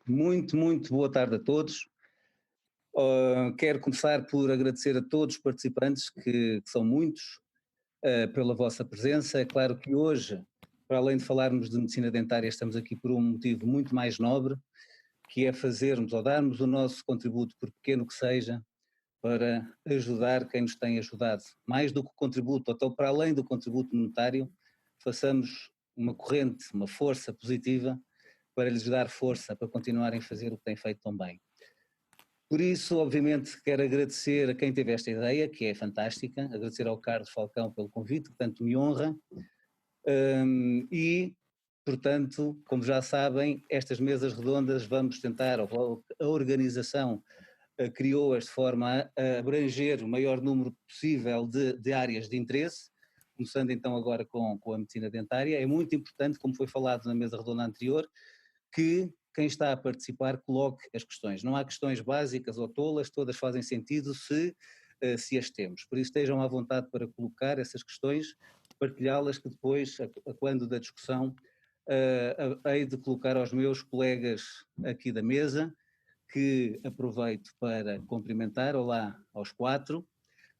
Muito boa tarde a todos. Quero começar por agradecer a todos os participantes, que são muitos, pela vossa presença. É claro que hoje, para além de falarmos de medicina dentária, estamos aqui por um motivo muito mais nobre, que é fazermos ou darmos o nosso contributo, por pequeno que seja, para ajudar quem nos tem ajudado. Mais do que o contributo, ou então para além do contributo monetário, façamos uma corrente, uma força positiva para lhes dar força para continuarem a fazer o que têm feito tão bem. Por isso, obviamente, quero agradecer a quem teve esta ideia, que é fantástica, agradecer ao Carlos Falcão pelo convite, que tanto me honra, e, portanto, como já sabem, estas mesas redondas vamos tentar, ou a organização criou-as de forma a abranger o maior número possível de áreas de interesse, começando então agora com a medicina dentária. É muito importante, como foi falado na mesa redonda anterior, que quem está a participar coloque as questões. Não há questões básicas ou tolas, todas fazem sentido se as temos. Por isso estejam à vontade para colocar essas questões, partilhá-las, que depois, quando da discussão, hei de colocar aos meus colegas aqui da mesa, que aproveito para cumprimentar. Olá aos quatro,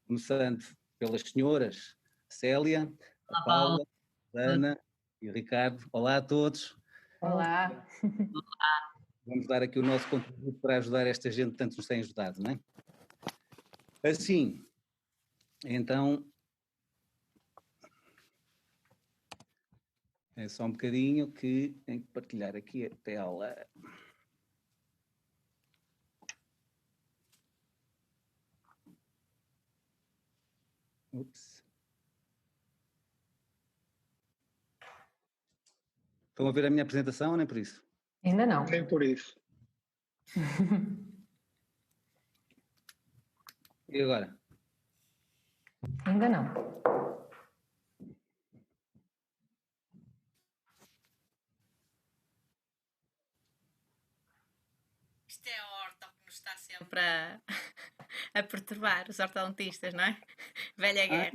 começando pelas senhoras Célia, a Paula, a Ana e o Ricardo. Olá a todos. Olá. Vamos dar aqui o nosso contributo para ajudar esta gente que tanto nos tem ajudado, não é? Assim, então, é só um bocadinho que tenho que partilhar aqui a tela. Ups. Estão a ver a minha apresentação ou nem por isso? Ainda não. Nem por isso. E agora? Ainda não. Isto é a orto que nos está sempre a perturbar, os ortodontistas, não é? Velha guerra.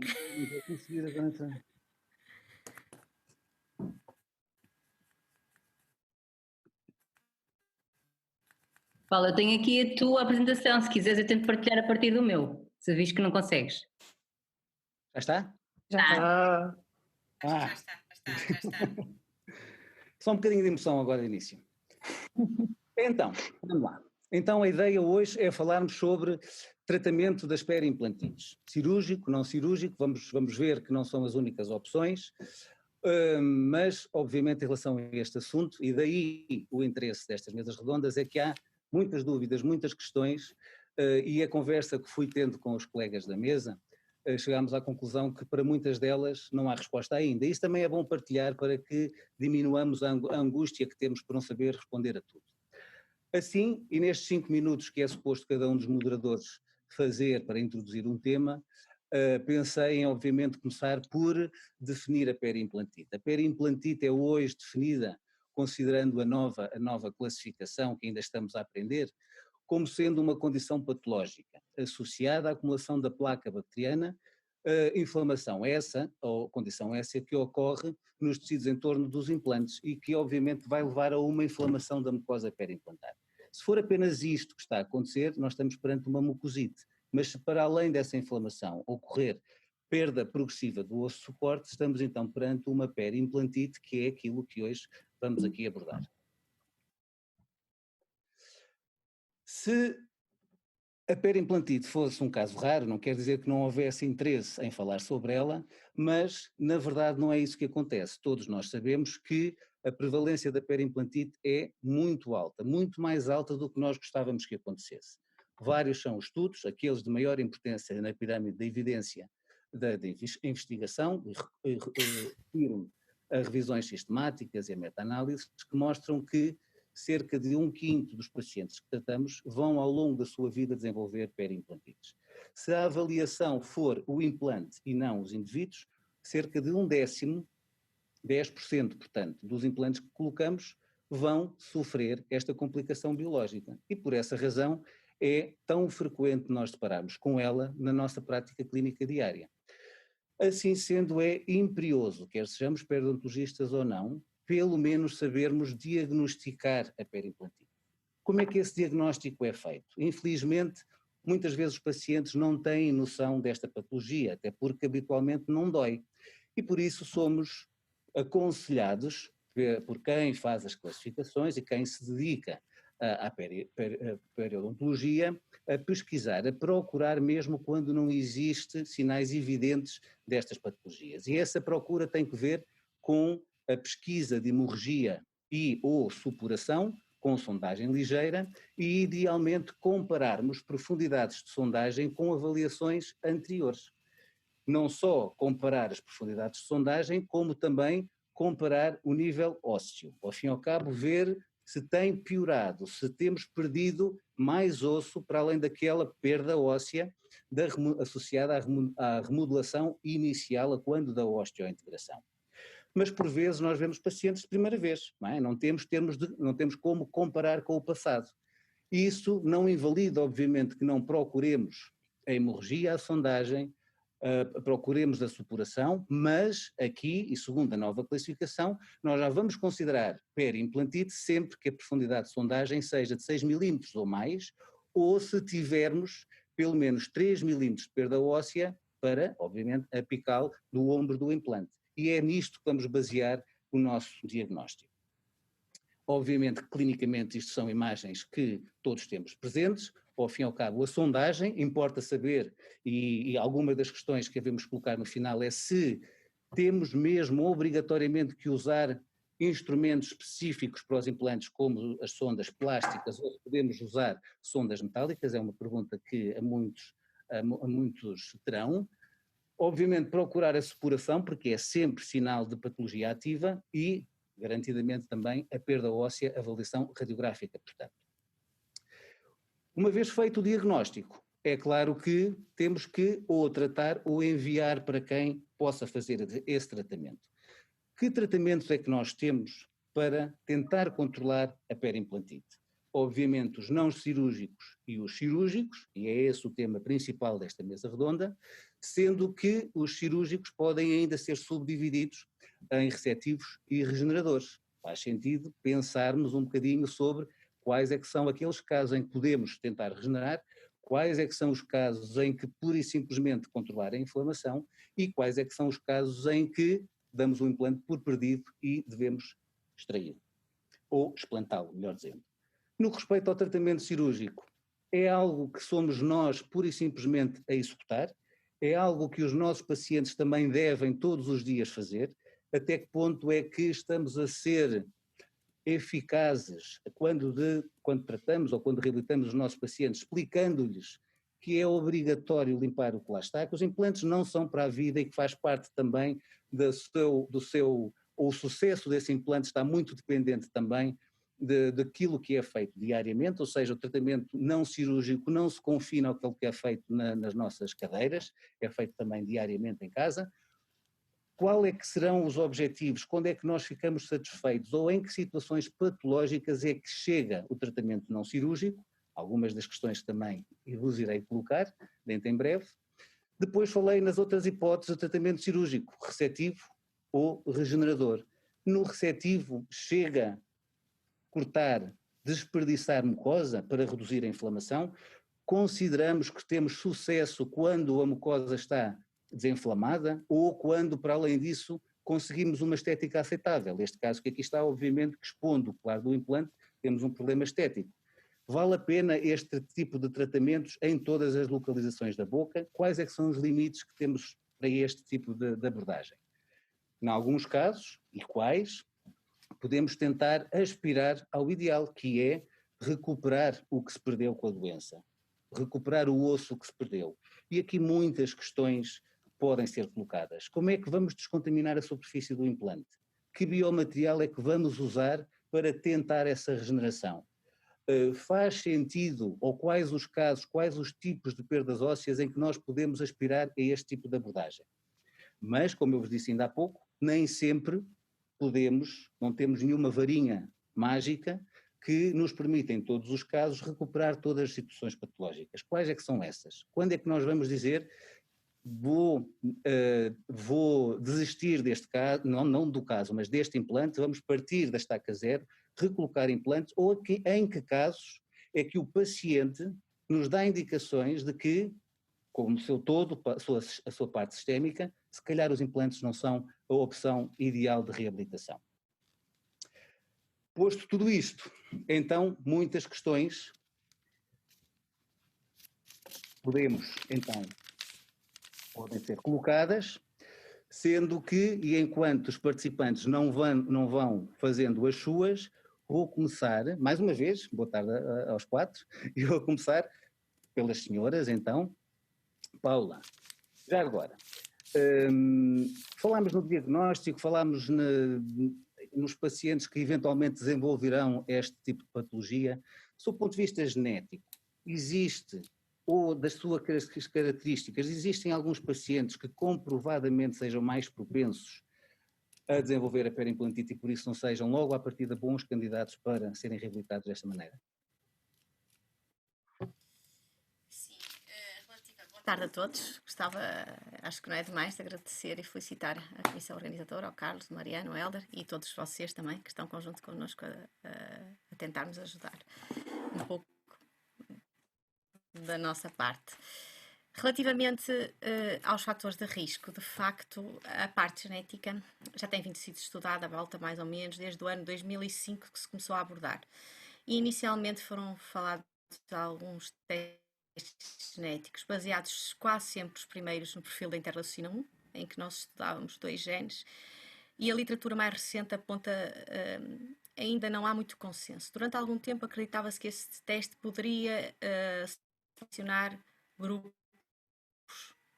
Paulo, eu tenho aqui a tua apresentação. Se quiseres, eu tento partilhar a partir do meu. Se vês que não consegues. Já está? Já está. Já está. Só um bocadinho de emoção agora de início. Então, vamos lá. Então a ideia hoje é falarmos sobre tratamento das periimplantites. Cirúrgico, não cirúrgico, vamos ver que não são as únicas opções, mas obviamente em relação a este assunto, e daí o interesse destas mesas redondas, é que há muitas dúvidas, muitas questões, e a conversa que fui tendo com os colegas da mesa, chegámos à conclusão que para muitas delas não há resposta ainda. Isso também é bom partilhar para que diminuamos a angústia que temos por não saber responder a tudo. Assim, e nestes 5 minutos que é suposto cada um dos moderadores fazer para introduzir um tema, pensei em obviamente começar por definir a periimplantite. A periimplantite é hoje definida, considerando a nova classificação que ainda estamos a aprender, como sendo uma condição patológica associada à acumulação da placa bacteriana, inflamação essa, ou condição essa, que ocorre nos tecidos em torno dos implantes e que obviamente vai levar a uma inflamação da mucosa periimplantar. Se for apenas isto que está a acontecer, nós estamos perante uma mucosite, mas se para além dessa inflamação ocorrer perda progressiva do osso suporte, estamos então perante uma periimplantite, que é aquilo que hoje vamos aqui abordar. Se a periimplantite fosse um caso raro, não quer dizer que não houvesse interesse em falar sobre ela, mas na verdade não é isso que acontece. Todos nós sabemos que a prevalência da periimplantite é muito alta, muito mais alta do que nós gostávamos que acontecesse. Vários são os estudos, aqueles de maior importância na pirâmide da evidência da investigação, e refiro-me a revisões sistemáticas e a meta-análises, que mostram que cerca de 1/5 dos pacientes que tratamos vão ao longo da sua vida desenvolver periimplantites. Se a avaliação for o implante e não os indivíduos, cerca de 1/10, 10%, portanto, dos implantes que colocamos vão sofrer esta complicação biológica. E por essa razão é tão frequente nós depararmos com ela na nossa prática clínica diária. Assim sendo, é imperioso, quer sejamos periodontologistas ou não, pelo menos sabermos diagnosticar a periimplantite. Como é que esse diagnóstico é feito? Infelizmente, muitas vezes os pacientes não têm noção desta patologia, até porque habitualmente não dói. E por isso somos aconselhados por quem faz as classificações e quem se dedica à periodontologia a pesquisar, a procurar mesmo quando não existe sinais evidentes destas patologias. E essa procura tem que ver com a pesquisa de hemorragia e ou supuração, com sondagem ligeira, e idealmente compararmos profundidades de sondagem com avaliações anteriores. Não só comparar as profundidades de sondagem, como também comparar o nível ósseo. Ao fim e ao cabo, ver se tem piorado, se temos perdido mais osso para além daquela perda óssea associada à remodelação inicial a quando da osteointegração. Mas por vezes nós vemos pacientes de primeira vez, não temos como comparar com o passado. E isso não invalida, obviamente, que não procuremos a hemorragia, a sondagem, procuremos a supuração, mas aqui, e segundo a nova classificação, nós já vamos considerar periimplantite sempre que a profundidade de sondagem seja de 6 milímetros ou mais, ou se tivermos pelo menos 3 milímetros de perda óssea para, obviamente, apical do ombro do implante. E é nisto que vamos basear o nosso diagnóstico. Obviamente, clinicamente, isto são imagens que todos temos presentes. Ao fim e ao cabo, a sondagem, importa saber, e alguma das questões que devemos colocar no final é se temos mesmo obrigatoriamente que usar instrumentos específicos para os implantes, como as sondas plásticas, ou se podemos usar sondas metálicas, é uma pergunta que a muitos terão. Obviamente procurar a supuração, porque é sempre sinal de patologia ativa, e garantidamente também a perda óssea, avaliação radiográfica, portanto. Uma vez feito o diagnóstico, é claro que temos que ou tratar ou enviar para quem possa fazer esse tratamento. Que tratamentos é que nós temos para tentar controlar a periimplantite? Obviamente os não cirúrgicos e os cirúrgicos, e é esse o tema principal desta mesa redonda, sendo que os cirúrgicos podem ainda ser subdivididos em receptivos e regeneradores. Faz sentido pensarmos um bocadinho sobre quais é que são aqueles casos em que podemos tentar regenerar, quais é que são os casos em que pura e simplesmente controlar a inflamação e quais é que são os casos em que damos o implante por perdido e devemos extraí-lo, ou explantá-lo, melhor dizendo. No que respeita ao tratamento cirúrgico, é algo que somos nós pura e simplesmente a executar, é algo que os nossos pacientes também devem todos os dias fazer. Até que ponto é que estamos a ser eficazes quando tratamos ou quando reabilitamos os nossos pacientes, explicando-lhes que é obrigatório limpar o que lá está, que os implantes não são para a vida e que faz parte também o sucesso desse implante está muito dependente também daquilo que é feito diariamente, ou seja, o tratamento não cirúrgico não se confina àquilo que é feito nas nossas cadeiras, é feito também diariamente em casa. Qual é que serão os objetivos? Quando é que nós ficamos satisfeitos? Ou em que situações patológicas é que chega o tratamento não cirúrgico? Algumas das questões também vos irei colocar dentro em breve. Depois falei nas outras hipóteses de tratamento cirúrgico, receptivo ou regenerador. No receptivo chega cortar, desperdiçar mucosa para reduzir a inflamação. Consideramos que temos sucesso quando a mucosa está desinflamada ou quando, para além disso, conseguimos uma estética aceitável. Este caso que aqui está, obviamente, que expondo o colar do implante, temos um problema estético. Vale a pena este tipo de tratamentos em todas as localizações da boca? Quais é que são os limites que temos para este tipo de abordagem? Em alguns casos, e quais, podemos tentar aspirar ao ideal, que é recuperar o que se perdeu com a doença, recuperar o osso que se perdeu. E aqui muitas questões podem ser colocadas. Como é que vamos descontaminar a superfície do implante? Que biomaterial é que vamos usar para tentar essa regeneração? Faz sentido, ou quais os casos, quais os tipos de perdas ósseas em que nós podemos aspirar a este tipo de abordagem? Mas, como eu vos disse ainda há pouco, nem sempre não temos nenhuma varinha mágica que nos permita, em todos os casos, recuperar todas as situações patológicas. Quais é que são essas? Quando é que nós vamos dizer vou desistir deste caso, não do caso, mas deste implante, vamos partir da estaca zero, recolocar implantes ou em que casos é que o paciente nos dá indicações de que, como o seu todo, a sua parte sistémica, se calhar os implantes não são a opção ideal de reabilitação. Posto tudo isto, então muitas questões podem ser colocadas, sendo que, e enquanto os participantes não vão fazendo as suas, vou começar, mais uma vez, boa tarde aos 4, e vou começar pelas senhoras, então. Paula, já agora, falámos no diagnóstico, falámos nos pacientes que eventualmente desenvolverão este tipo de patologia. Sob o ponto de vista genético, existe, ou das suas características, existem alguns pacientes que comprovadamente sejam mais propensos a desenvolver a periimplantite e por isso não sejam logo à partida bons candidatos para serem reabilitados desta maneira? Sim, boa tarde a todos. Gostava, acho que não é demais, de agradecer e felicitar a comissão organizadora, ao Carlos, ao Mariano, ao Hélder e todos vocês também que estão conjunto connosco a tentarmos ajudar um pouco da nossa parte. Relativamente aos fatores de risco, de facto, a parte genética já tem vindo sido estudada, volta mais ou menos, desde o ano 2005 que se começou a abordar. E inicialmente foram falados alguns testes genéticos, baseados quase sempre os primeiros no perfil da interleucina 1, em que nós estudávamos 2 genes, e a literatura mais recente aponta ainda não há muito consenso. Durante algum tempo acreditava-se que esse teste poderia selecionar grupos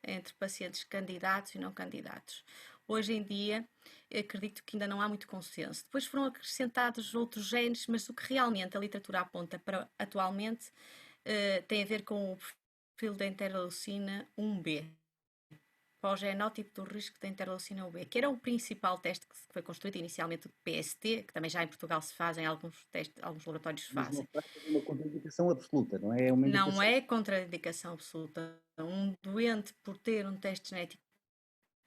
entre pacientes candidatos e não candidatos. Hoje em dia, acredito que ainda não há muito consenso. Depois foram acrescentados outros genes, mas o que realmente a literatura aponta para atualmente tem a ver com o perfil da interleucina 1B, para o genótipo do risco da interleucina 1B, que era o principal teste que foi construído inicialmente, o PST, que também já em Portugal se faz, em alguns laboratórios se fazem. Mas não é uma contraindicação absoluta, não é? Não é contraindicação absoluta. Um doente, por ter um teste genético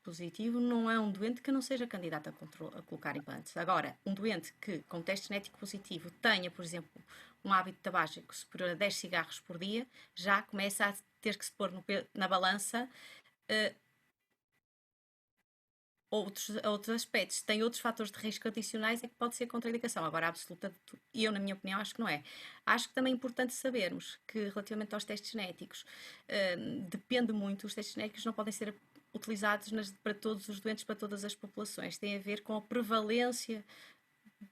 positivo, não é um doente que não seja candidato a colocar implantes. Agora, um doente que, com teste genético positivo, tenha, por exemplo, um hábito tabágico superior a 10 cigarros por dia, já começa a ter que se pôr na balança outros aspectos. Tem outros fatores de risco adicionais, é que pode ser contraindicação. Agora, a absoluta, eu, na minha opinião, acho que não é. Acho que também é importante sabermos que, relativamente aos testes genéticos, depende muito, os testes genéticos não podem ser utilizados para todos os doentes, para todas as populações. Tem a ver com a prevalência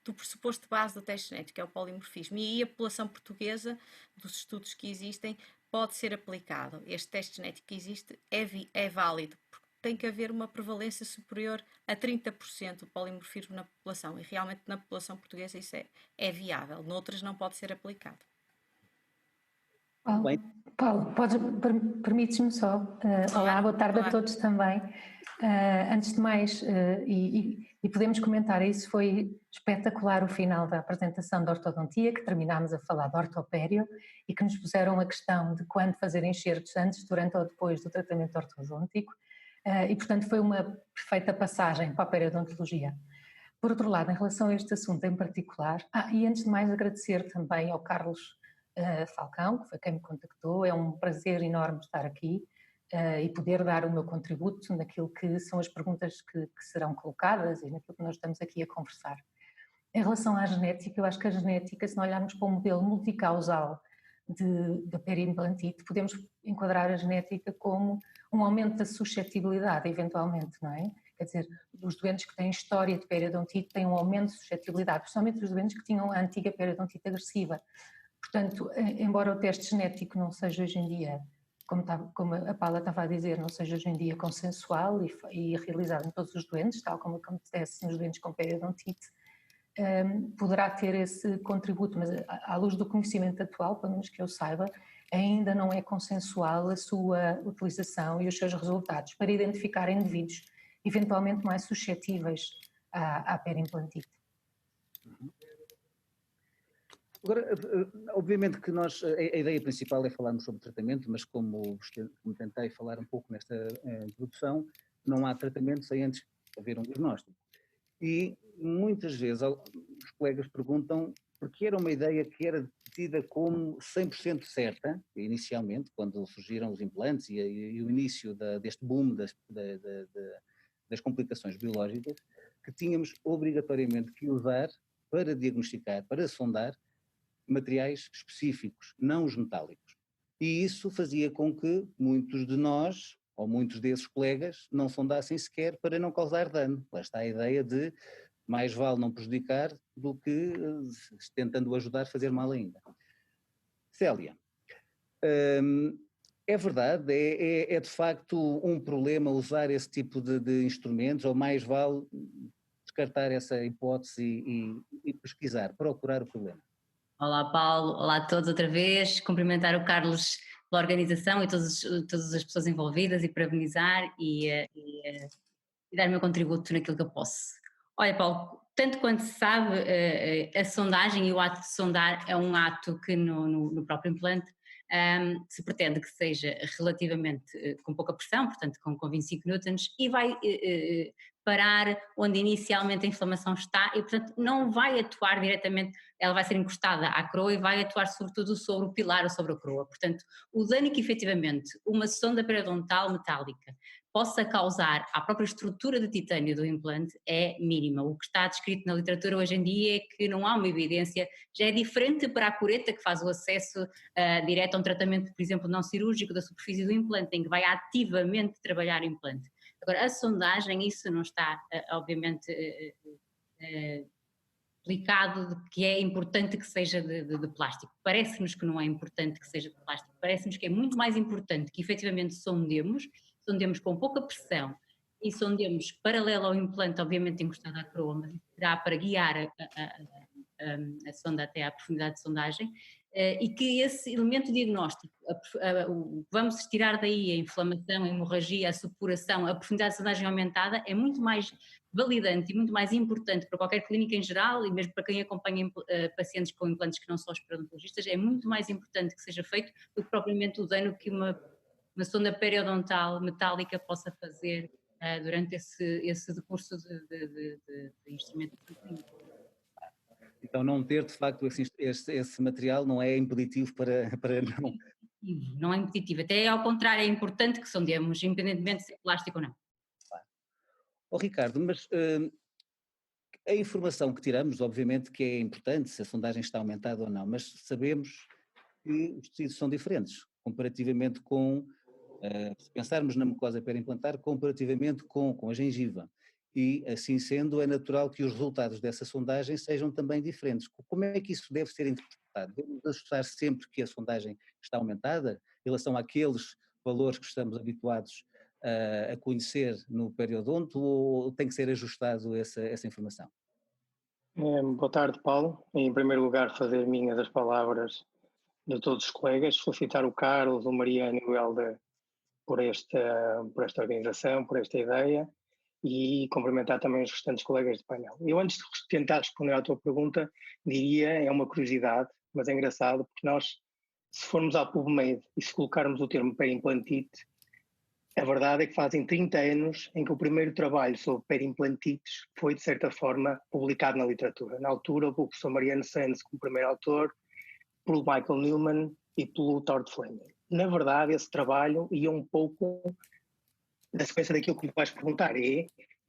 do pressuposto de base do teste genético, que é o polimorfismo. E aí a população portuguesa, dos estudos que existem, pode ser aplicado. Este teste genético que existe é válido, porque tem que haver uma prevalência superior a 30% de polimorfismo na população. E realmente na população portuguesa isso é viável. Noutras não pode ser aplicado. Paulo, permites-me só? Olá, boa tarde a todos também. Antes de mais, e podemos comentar, isso foi espetacular o final da apresentação da ortodontia, que terminámos a falar de ortopério e que nos puseram a questão de quando fazer enxertos antes, durante ou depois do tratamento ortodôntico. E, portanto, foi uma perfeita passagem para a periodontologia. Por outro lado, em relação a este assunto em particular, e antes de mais agradecer também ao Carlos Falcão, que foi quem me contactou, é um prazer enorme estar aqui e poder dar o meu contributo naquilo que são as perguntas que serão colocadas e naquilo que nós estamos aqui a conversar. Em relação à genética, eu acho que a genética, se não olharmos para o modelo multicausal da periimplantite, podemos enquadrar a genética como um aumento da suscetibilidade, eventualmente, não é? Quer dizer, os doentes que têm história de periodontite têm um aumento de suscetibilidade, principalmente os doentes que tinham a antiga periodontite agressiva. Portanto, embora o teste genético não seja hoje em dia, como a Paula estava a dizer, não seja hoje em dia consensual e realizado em todos os doentes, tal como acontece nos doentes com periodontite, poderá ter esse contributo, mas à luz do conhecimento atual, pelo menos que eu saiba, ainda não é consensual a sua utilização e os seus resultados para identificar indivíduos eventualmente mais suscetíveis à periimplantite. Agora, obviamente que a ideia principal é falarmos sobre tratamento, mas como tentei falar um pouco nesta introdução, não há tratamento sem antes haver um diagnóstico. E muitas vezes os colegas perguntam porque era uma ideia que era tida como 100% certa, inicialmente, quando surgiram os implantes e o início deste boom das complicações biológicas, que tínhamos obrigatoriamente que usar para diagnosticar, para sondar, materiais específicos, não os metálicos. E isso fazia com que muitos de nós, ou muitos desses colegas, não sondassem sequer para não causar dano. Lá está a ideia de mais vale não prejudicar do que tentando ajudar a fazer mal ainda. Célia, é verdade, é de facto um problema usar esse tipo de instrumentos, ou mais vale descartar essa hipótese e pesquisar, procurar o problema? Olá Paulo, olá a todos outra vez, cumprimentar o Carlos pela organização e todas as pessoas envolvidas e parabenizar e dar o meu contributo naquilo que eu posso. Olha Paulo, tanto quanto se sabe, a sondagem e o ato de sondar é um ato que no próprio implante se pretende que seja relativamente com pouca pressão, portanto com 25 newtons, e vai parar onde inicialmente a inflamação está e portanto não vai atuar diretamente, ela vai ser encostada à coroa e vai atuar sobretudo sobre o pilar ou sobre a coroa. Portanto, o dano que efetivamente uma sonda periodontal metálica possa causar à própria estrutura de titânio do implante é mínima. O que está descrito na literatura hoje em dia é que não há uma evidência, já é diferente para a cureta que faz o acesso direto a um tratamento, por exemplo, não cirúrgico da superfície do implante, em que vai ativamente trabalhar o implante. Agora, a sondagem, isso não está, obviamente, explicado de que é importante que seja de plástico. Parece-nos que não é importante que seja de plástico, parece-nos que é muito mais importante que efetivamente sondemos com pouca pressão e sondemos paralelo ao implante, obviamente encostado à coroa, mas será para guiar a sonda até à profundidade de sondagem, e que esse elemento diagnóstico, o que vamos tirar daí, a inflamação, a hemorragia, a supuração, a profundidade de sondagem aumentada, é muito mais validante e muito mais importante para qualquer clínica em geral e mesmo para quem acompanha pacientes com implantes que não são os periodontologistas, é muito mais importante que seja feito do que propriamente o dano que uma sonda periodontal metálica possa fazer durante esse decurso de instrumento clínico. Então não ter de facto esse material não é impeditivo para não... Não é impeditivo, até ao contrário, é importante que sondemos, independentemente de ser plástico ou não. Ricardo, mas a informação que tiramos, obviamente que é importante, se a sondagem está aumentada ou não, mas sabemos que os tecidos são diferentes, comparativamente com, se pensarmos na mucosa periimplantar, comparativamente com a gengiva. E, assim sendo, é natural que os resultados dessa sondagem sejam também diferentes. Como é que isso deve ser interpretado? Devemos ajustar sempre que a sondagem está aumentada, em relação àqueles valores que estamos habituados a conhecer no periodonto, ou tem que ser ajustado essa informação? Boa tarde, Paulo. Em primeiro lugar, fazer minhas as palavras de todos os colegas, felicitar o Carlos, o Mariano e o Helder por esta organização, por esta ideia, e cumprimentar também os restantes colegas de painel. Eu, antes de tentar responder à tua pergunta, diria, é uma curiosidade, mas é engraçado, porque nós, se formos à PubMed e se colocarmos o termo periimplantite, a verdade é que fazem 30 anos em que o primeiro trabalho sobre periimplantites foi, de certa forma, publicado na literatura. Na altura, o professor Mariano Sands como primeiro autor, pelo Michael Newman e pelo Todd Fleming. Na verdade, esse trabalho ia um pouco na sequência daquilo que me vais perguntar, é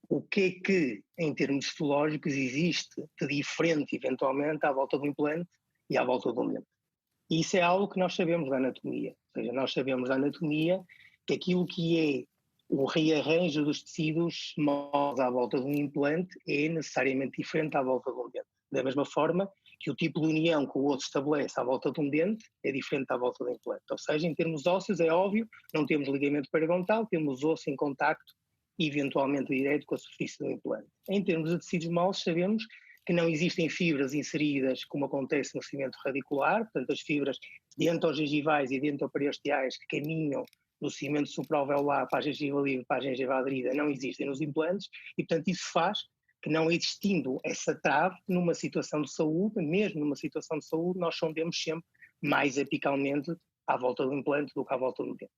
o que, em termos histológicos, existe de diferente, eventualmente, à volta do implante e à volta do dente. E isso é algo que nós sabemos da anatomia. Ou seja, nós sabemos da anatomia que aquilo que é o rearranjo dos tecidos moles à volta de um implante é necessariamente diferente à volta de um dente. Da mesma forma que o tipo de união que o osso estabelece à volta de um dente é diferente à volta do implante. Ou seja, em termos ósseos, é óbvio, não temos ligamento periodontal, temos osso em contacto, eventualmente direto, com a superfície do implante. Em termos de tecidos moles, sabemos que não existem fibras inseridas, como acontece no cimento radicular, portanto, as fibras dentogengivais e dentoperiosteais que caminham do cimento supraalveolar para a gengiva livre, para a gengiva aderida, não existem nos implantes, e, portanto, isso faz que, não existindo essa trave, numa situação de saúde, mesmo numa situação de saúde, nós sondemos sempre mais apicalmente à volta do implante do que à volta do dente.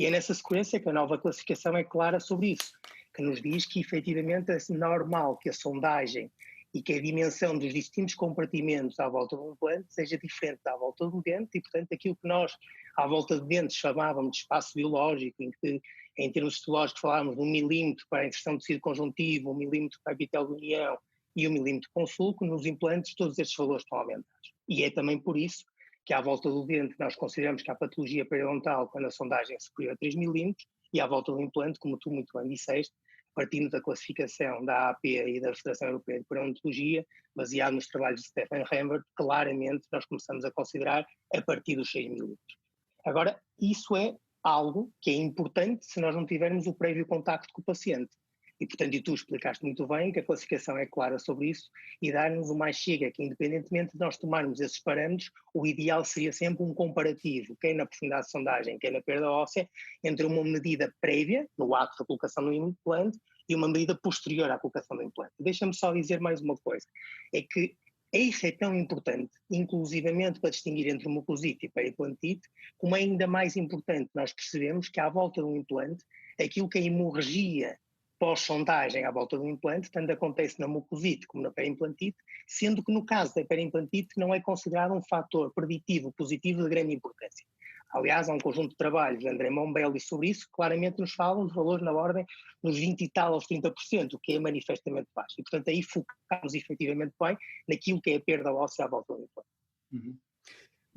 E é nessa sequência que a nova classificação é clara sobre isso, que nos diz que efetivamente é normal que a sondagem e que a dimensão dos distintos compartimentos à volta do implante seja diferente da volta do dente e, portanto, aquilo que nós à volta do dente chamávamos de espaço biológico, em que em termos histológicos falávamos de 1 milímetro para a inserção de tecido conjuntivo, 1 milímetro para a epitélio de união e 1 milímetro com sulco, nos implantes todos estes valores estão aumentados. E é também por isso que à volta do dente nós consideramos que há patologia periodontal quando a sondagem é superior a 3 milímetros e à volta do implante, como tu muito bem disseste, partindo da classificação da AP e da Federação Europeia de Periodontologia, baseado nos trabalhos de Stefan Rembert, claramente nós começamos a considerar a partir dos 6 milímetros. Agora, isso é algo que é importante se nós não tivermos o prévio contacto com o paciente. E, portanto, e tu explicaste muito bem que a classificação é clara sobre isso e dar-nos o mais chega, que independentemente de nós tomarmos esses parâmetros, o ideal seria sempre um comparativo, quer na profundidade de sondagem, quer na perda óssea, entre uma medida prévia, no ato da colocação do implante, e uma medida posterior à colocação do implante. Deixa-me só dizer mais uma coisa, é que isso é tão importante, inclusivamente para distinguir entre mucosite e periimplantite, como é ainda mais importante nós percebemos que à volta do implante, aquilo que é a hemorragia pós-sondagem à volta do implante, tanto acontece na mucosite como na periimplantite, sendo que no caso da periimplantite não é considerado um fator preditivo positivo de grande importância. Aliás, há um conjunto de trabalhos de André Mombelli sobre isso, que claramente nos falam de valores na ordem dos 20 e tal aos 30%, o que é manifestamente baixo. E, portanto, aí focamos efetivamente bem naquilo que é a perda óssea à volta do implante. Uhum.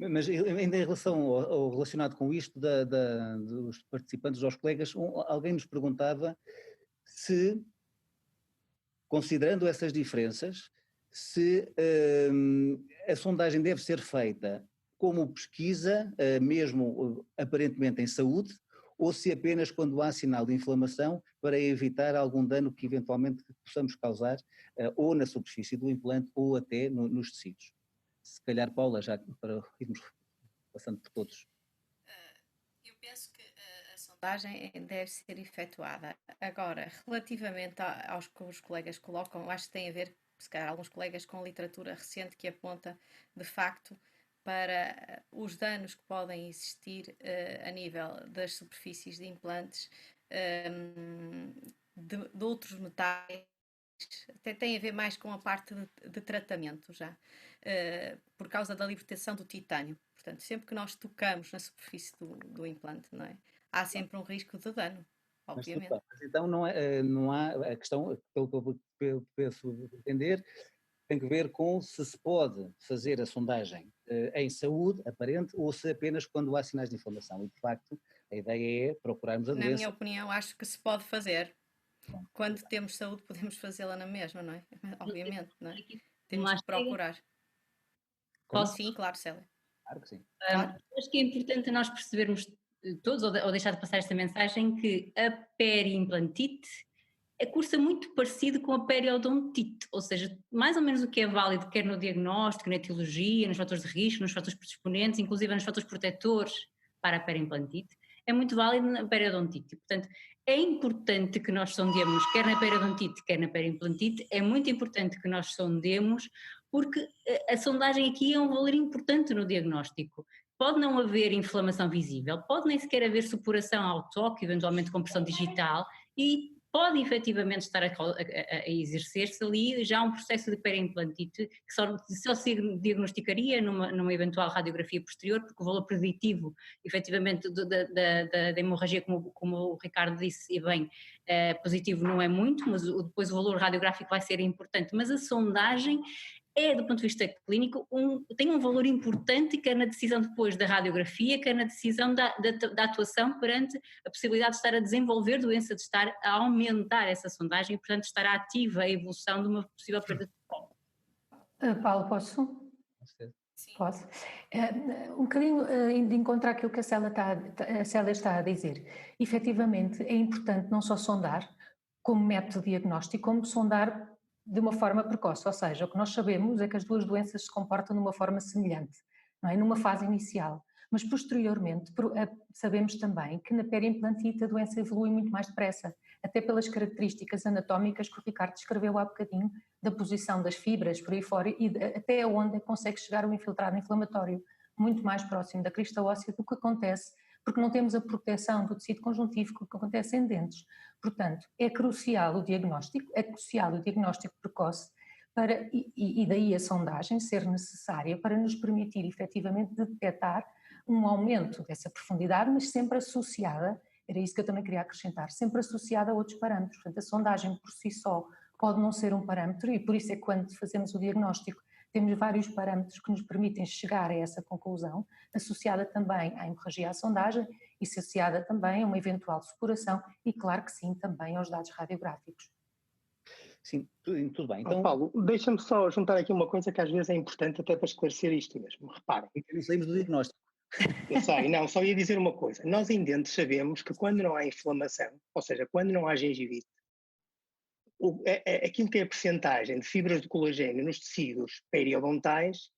Mas ainda em relação ao relacionado com isto dos participantes, dos colegas, alguém nos perguntava se, considerando essas diferenças, se a sondagem deve ser feita como pesquisa, mesmo aparentemente em saúde, ou se apenas quando há sinal de inflamação para evitar algum dano que eventualmente possamos causar ou na superfície do implante ou até nos tecidos. Se calhar, Paula, já para irmos passando por todos. Eu penso que a sondagem deve ser efetuada. Agora, relativamente aos que os colegas colocam, acho que tem a ver, se calhar, alguns colegas com literatura recente que aponta, de facto, para os danos que podem existir a nível das superfícies de implantes de outros metais, até tem a ver mais com a parte de tratamento já, por causa da libertação do titânio. Portanto, sempre que nós tocamos na superfície do implante, não é? Há sempre um risco de dano, obviamente. Mas então não há a questão, pelo que eu penso entender, tem que ver com se pode fazer a sondagem em saúde aparente ou se apenas quando há sinais de inflamação. E, de facto, a ideia é procurarmos a doença. Na minha opinião, acho que se pode fazer. Quando temos saúde, podemos fazê-la na mesma, não é? Obviamente, não é? Temos que procurar. Posso? Sim, claro, Célia. Claro que sim. Claro. Acho que é importante nós percebermos todos, ou deixar de passar esta mensagem, que a periimplantite cursa muito parecido com a periodontite, ou seja, mais ou menos o que é válido quer no diagnóstico, na etiologia, nos fatores de risco, nos fatores predisponentes, inclusive nos fatores protetores para a periimplantite, é muito válido na periodontite. Portanto, é importante que nós sondemos, quer na periodontite, quer na periimplantite, é muito importante que nós sondemos, porque a sondagem aqui é um valor importante no diagnóstico. Pode não haver inflamação visível, pode nem sequer haver supuração ao toque, eventualmente com pressão digital, e pode efetivamente estar a exercer-se ali já um processo de periimplantite que só se diagnosticaria numa eventual radiografia posterior, porque o valor preditivo efetivamente da hemorragia, como o Ricardo disse e bem, positivo não é muito, mas depois o valor radiográfico vai ser importante, mas a sondagem do ponto de vista clínico, tem um valor importante, quer na decisão depois da radiografia, quer na decisão da atuação perante a possibilidade de estar a desenvolver doença, de estar a aumentar essa sondagem e, portanto, de estar ativa a evolução de uma possível perda de foco. Paulo, posso? Sim. Posso? Um bocadinho de encontrar aquilo que a Célia está a dizer. Efetivamente, é importante não só sondar como método diagnóstico, como sondar de uma forma precoce, ou seja, o que nós sabemos é que as duas doenças se comportam de uma forma semelhante, não é? Numa fase inicial, mas posteriormente sabemos também que na periimplantite a doença evolui muito mais depressa, até pelas características anatómicas que o Ricardo descreveu há bocadinho, da posição das fibras por aí fora e até onde consegue chegar o infiltrado inflamatório, muito mais próximo da crista óssea do que acontece porque não temos a proteção do tecido conjuntivo que acontece em dentes. Portanto, é crucial o diagnóstico precoce, e daí a sondagem ser necessária para nos permitir efetivamente detectar um aumento dessa profundidade, mas sempre associada, era isso que eu também queria acrescentar, sempre associada a outros parâmetros. Portanto, a sondagem por si só pode não ser um parâmetro e por isso é que quando fazemos o diagnóstico temos vários parâmetros que nos permitem chegar a essa conclusão, associada também à hemorragia à sondagem e associada também a uma eventual supuração e, claro que sim, também aos dados radiográficos. Sim, tudo bem. Então, Paulo, deixa-me só juntar aqui uma coisa que às vezes é importante até para esclarecer isto mesmo. Reparem. não saímos do diagnóstico. Eu sei, não, só ia dizer uma coisa. Nós em dentes sabemos que quando não há inflamação, ou seja, quando não há gengivite, aquilo que é a percentagem de fibras de colagênio nos tecidos periodontais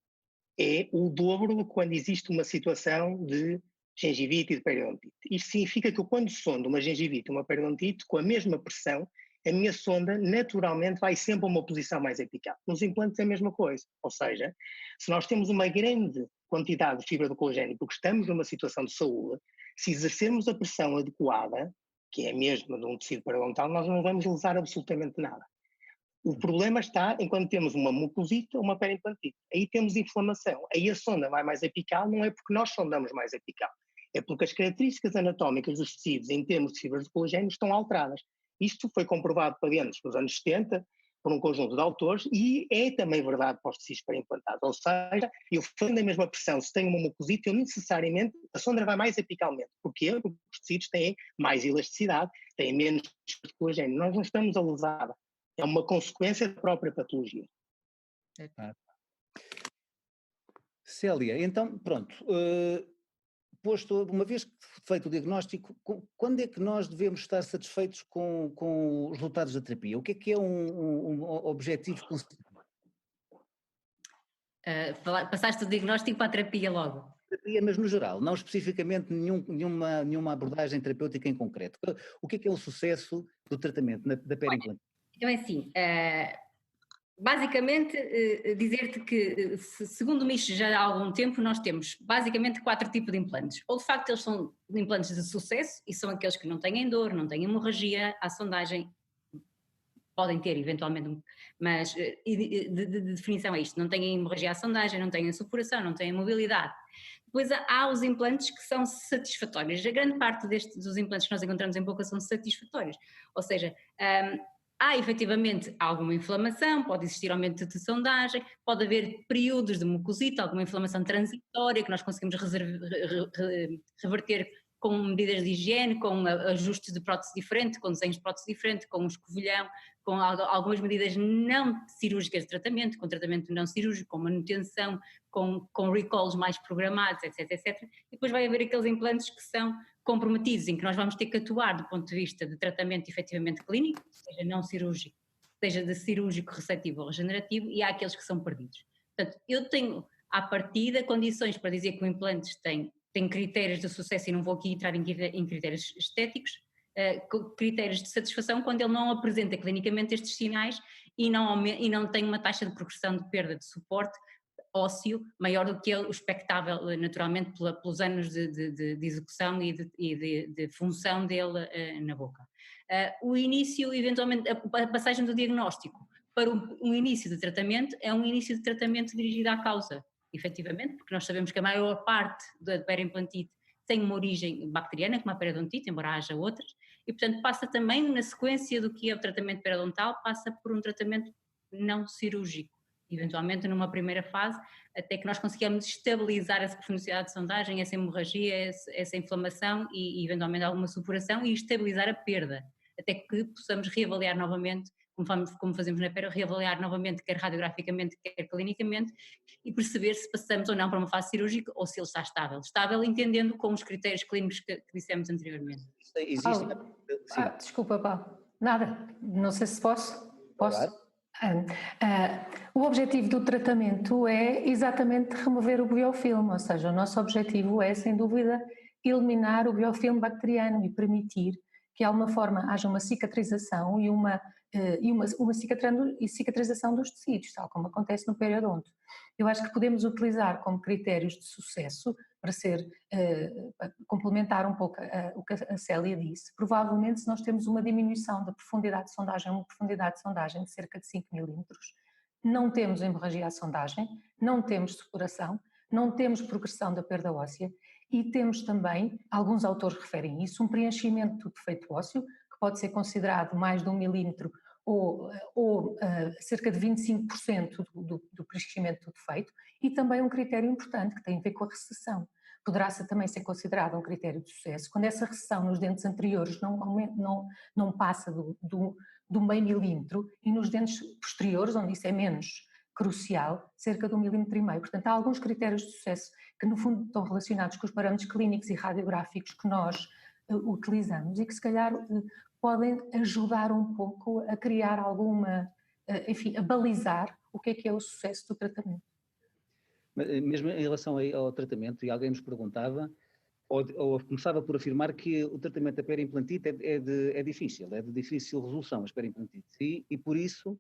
é o dobro de quando existe uma situação de gengivite e de periodontite. Isto significa que eu, quando sondo uma gengivite e uma periodontite, com a mesma pressão, a minha sonda naturalmente vai sempre a uma posição mais apical. Nos implantes é a mesma coisa, ou seja, se nós temos uma grande quantidade de fibra de colagênio porque estamos numa situação de saúde, se exercermos a pressão adequada, que é a mesma de um tecido periodontal, nós não vamos lesar absolutamente nada. O problema está em quando temos uma mucosita ou uma periimplantite. Aí temos inflamação. Aí a sonda vai mais apical, não é porque nós sondamos mais apical, é porque as características anatómicas dos tecidos em termos de fibras de colagênio estão alteradas. Isto foi comprovado para dentro nos anos 70 por um conjunto de autores e é também verdade para os tecidos periimplantados. Ou seja, eu fazendo a mesma pressão, se tenho uma mucosita, eu necessariamente, a sonda vai mais apicalmente. Porquê? Porque os tecidos têm mais elasticidade, têm menos fibras de colagênio. Nós não estamos a lesar. É uma consequência da própria patologia. Célia, então, pronto, posto, uma vez feito o diagnóstico, quando é que nós devemos estar satisfeitos com os resultados da terapia? O que é um objetivo consistente? Passaste o diagnóstico para a terapia logo? Terapia, mas no geral, não especificamente nenhuma abordagem terapêutica em concreto. O que é o sucesso do tratamento da periimplantite? Então é assim, basicamente dizer-te que, segundo o Micho já há algum tempo, nós temos basicamente 4 tipos de implantes. Ou de facto eles são implantes de sucesso e são aqueles que não têm dor, não têm hemorragia, à sondagem podem ter eventualmente, mas de definição é isto, não têm hemorragia à sondagem, não têm supuração, não têm mobilidade. Depois há os implantes que são satisfatórios. A grande parte dos implantes que nós encontramos em boca são satisfatórios, ou seja, há efetivamente alguma inflamação, pode existir aumento de sondagem, pode haver períodos de mucosita, alguma inflamação transitória que nós conseguimos reverter com medidas de higiene, com ajustes de prótese diferente, com desenhos de prótese diferente, com um escovilhão, com algumas medidas não cirúrgicas de tratamento, com tratamento não cirúrgico, com manutenção, com recalls mais programados, etc, etc. E depois vai haver aqueles implantes que são comprometidos, em que nós vamos ter que atuar do ponto de vista de tratamento efetivamente clínico, seja não cirúrgico, seja de cirúrgico receptivo ou regenerativo, e há aqueles que são perdidos. Portanto, eu tenho à partida condições para dizer que o implante tem critérios de sucesso, e não vou aqui entrar em critérios estéticos, critérios de satisfação quando ele não apresenta clinicamente estes sinais e não tem uma taxa de progressão de perda de suporte ósseo maior do que o expectável naturalmente pelos anos de execução e de função dele na boca. O início, eventualmente, a passagem do diagnóstico para um início de tratamento é um início de tratamento dirigido à causa, efetivamente, porque nós sabemos que a maior parte da periimplantite tem uma origem bacteriana, como a periodontite, embora haja outras, e portanto passa também na sequência do que é o tratamento periodontal, passa por um tratamento não cirúrgico, eventualmente numa primeira fase, até que nós consigamos estabilizar essa profundidade de sondagem, essa hemorragia, essa inflamação e eventualmente alguma supuração e estabilizar a perda, até que possamos reavaliar novamente, como fazemos na pera, reavaliar novamente quer radiograficamente, quer clinicamente e perceber se passamos ou não para uma fase cirúrgica ou se ele está estável. Estável entendendo com os critérios clínicos que dissemos anteriormente. Existe... Desculpa, Paulo. Nada, não sei se posso. Posso? O objetivo do tratamento é exatamente remover o biofilme, ou seja, o nosso objetivo é, sem dúvida, eliminar o biofilme bacteriano e permitir que, de alguma forma, haja uma cicatrização e uma cicatrização dos tecidos, tal como acontece no periodonto. Eu acho que podemos utilizar como critérios de sucesso para complementar um pouco o que a Célia disse, provavelmente se nós temos uma diminuição da profundidade de sondagem, uma profundidade de sondagem de cerca de 5 milímetros, não temos hemorragia à sondagem, não temos supuração, não temos progressão da perda óssea e temos também, alguns autores referem isso, um preenchimento do defeito ósseo, que pode ser considerado mais de 1 milímetro ou cerca de 25% do preenchimento do defeito, e também um critério importante que tem a ver com a recessão. Poderá também ser considerado um critério de sucesso quando essa recessão nos dentes anteriores não passa do meio milímetro, e nos dentes posteriores, onde isso é menos crucial, cerca de 1,5 milímetro. Portanto, há alguns critérios de sucesso que no fundo estão relacionados com os parâmetros clínicos e radiográficos que nós utilizamos e que se calhar podem ajudar um pouco a criar alguma, enfim, a balizar o que é o sucesso do tratamento. Mesmo em relação ao tratamento, e alguém nos perguntava, ou começava por afirmar que o tratamento da periimplantite é difícil, é de difícil resolução, as perimplantites, e por isso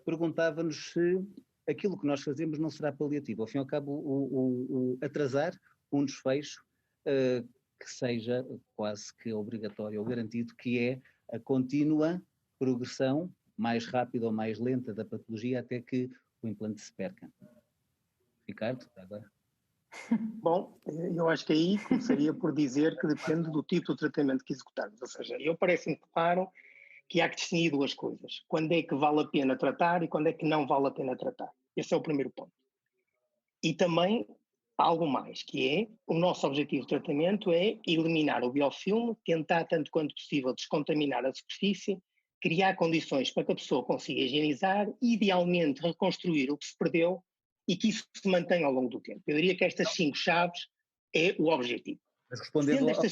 perguntava-nos se aquilo que nós fazemos não será paliativo, ao fim e ao cabo o atrasar um desfecho que seja quase que obrigatório ou garantido, que é a contínua progressão, mais rápida ou mais lenta da patologia até que o implante se perca. Ricardo, agora. Bom, eu acho que aí começaria por dizer que depende do tipo de tratamento que executarmos. Ou seja, parece-me claro que há que distinguir duas coisas. Quando é que vale a pena tratar e quando é que não vale a pena tratar. Esse é o primeiro ponto. E também algo mais, que é o nosso objetivo de tratamento é eliminar o biofilme, tentar tanto quanto possível descontaminar a superfície, criar condições para que a pessoa consiga higienizar e idealmente reconstruir o que se perdeu e que isso se mantenha ao longo do tempo. Eu diria que estas 5 chaves é o objetivo. Mas respondendo ao que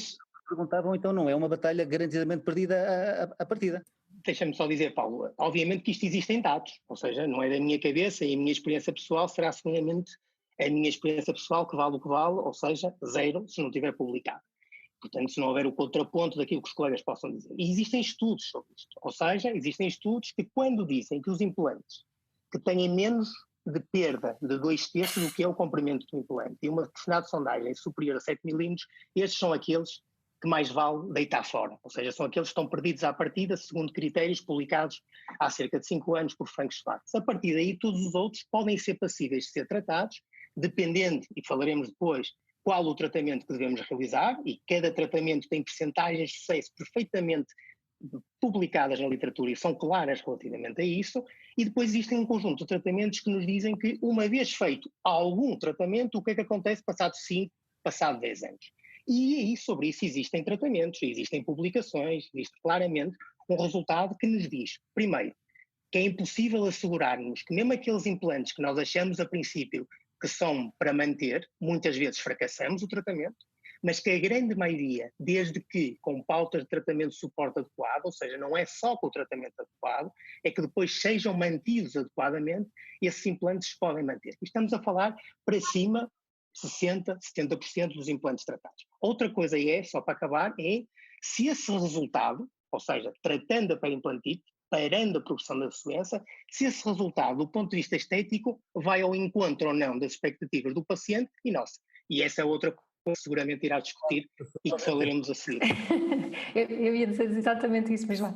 perguntavam, então não é uma batalha garantidamente perdida à partida. Deixa-me só dizer, Paulo, obviamente que isto existe em dados, ou seja, não é da minha cabeça e a minha experiência pessoal será seguramente a minha experiência pessoal que vale o que vale, ou seja, 0 se não tiver publicado. Portanto, se não houver o contraponto daquilo que os colegas possam dizer. E existem estudos sobre isto, ou seja, existem estudos que quando dizem que os implantes que têm menos de perda de 2/3 do que é o comprimento do implante e uma profundidade de sondagem superior a 7 milímetros, estes são aqueles que mais vale deitar fora, ou seja, são aqueles que estão perdidos à partida segundo critérios publicados há cerca de 5 anos por Frank Schwartz. A partir daí, todos os outros podem ser passíveis de ser tratados, dependendo, e falaremos depois, qual o tratamento que devemos realizar, e cada tratamento tem percentagens de sucesso perfeitamente publicadas na literatura e são claras relativamente a isso, e depois existem um conjunto de tratamentos que nos dizem que, uma vez feito algum tratamento, o que é que acontece passado 5, passado 10 anos. E aí, sobre isso, existem tratamentos, existem publicações, existe claramente um resultado que nos diz, primeiro, que é impossível assegurarmos que mesmo aqueles implantes que nós achamos a princípio que são para manter, muitas vezes fracassamos o tratamento, mas que a grande maioria, desde que com pautas de tratamento de suporte adequado, ou seja, não é só com o tratamento adequado, é que depois sejam mantidos adequadamente, esses implantes se podem manter. E estamos a falar para cima 60%, 70% dos implantes tratados. Outra coisa só para acabar, é se esse resultado, ou seja, tratando a periimplantite, parando a progressão da doença, se esse resultado, do ponto de vista estético, vai ao encontro ou não das expectativas do paciente e nossa. E essa é outra coisa que seguramente irá discutir e que falaremos a seguir. Eu ia dizer exatamente isso mesmo.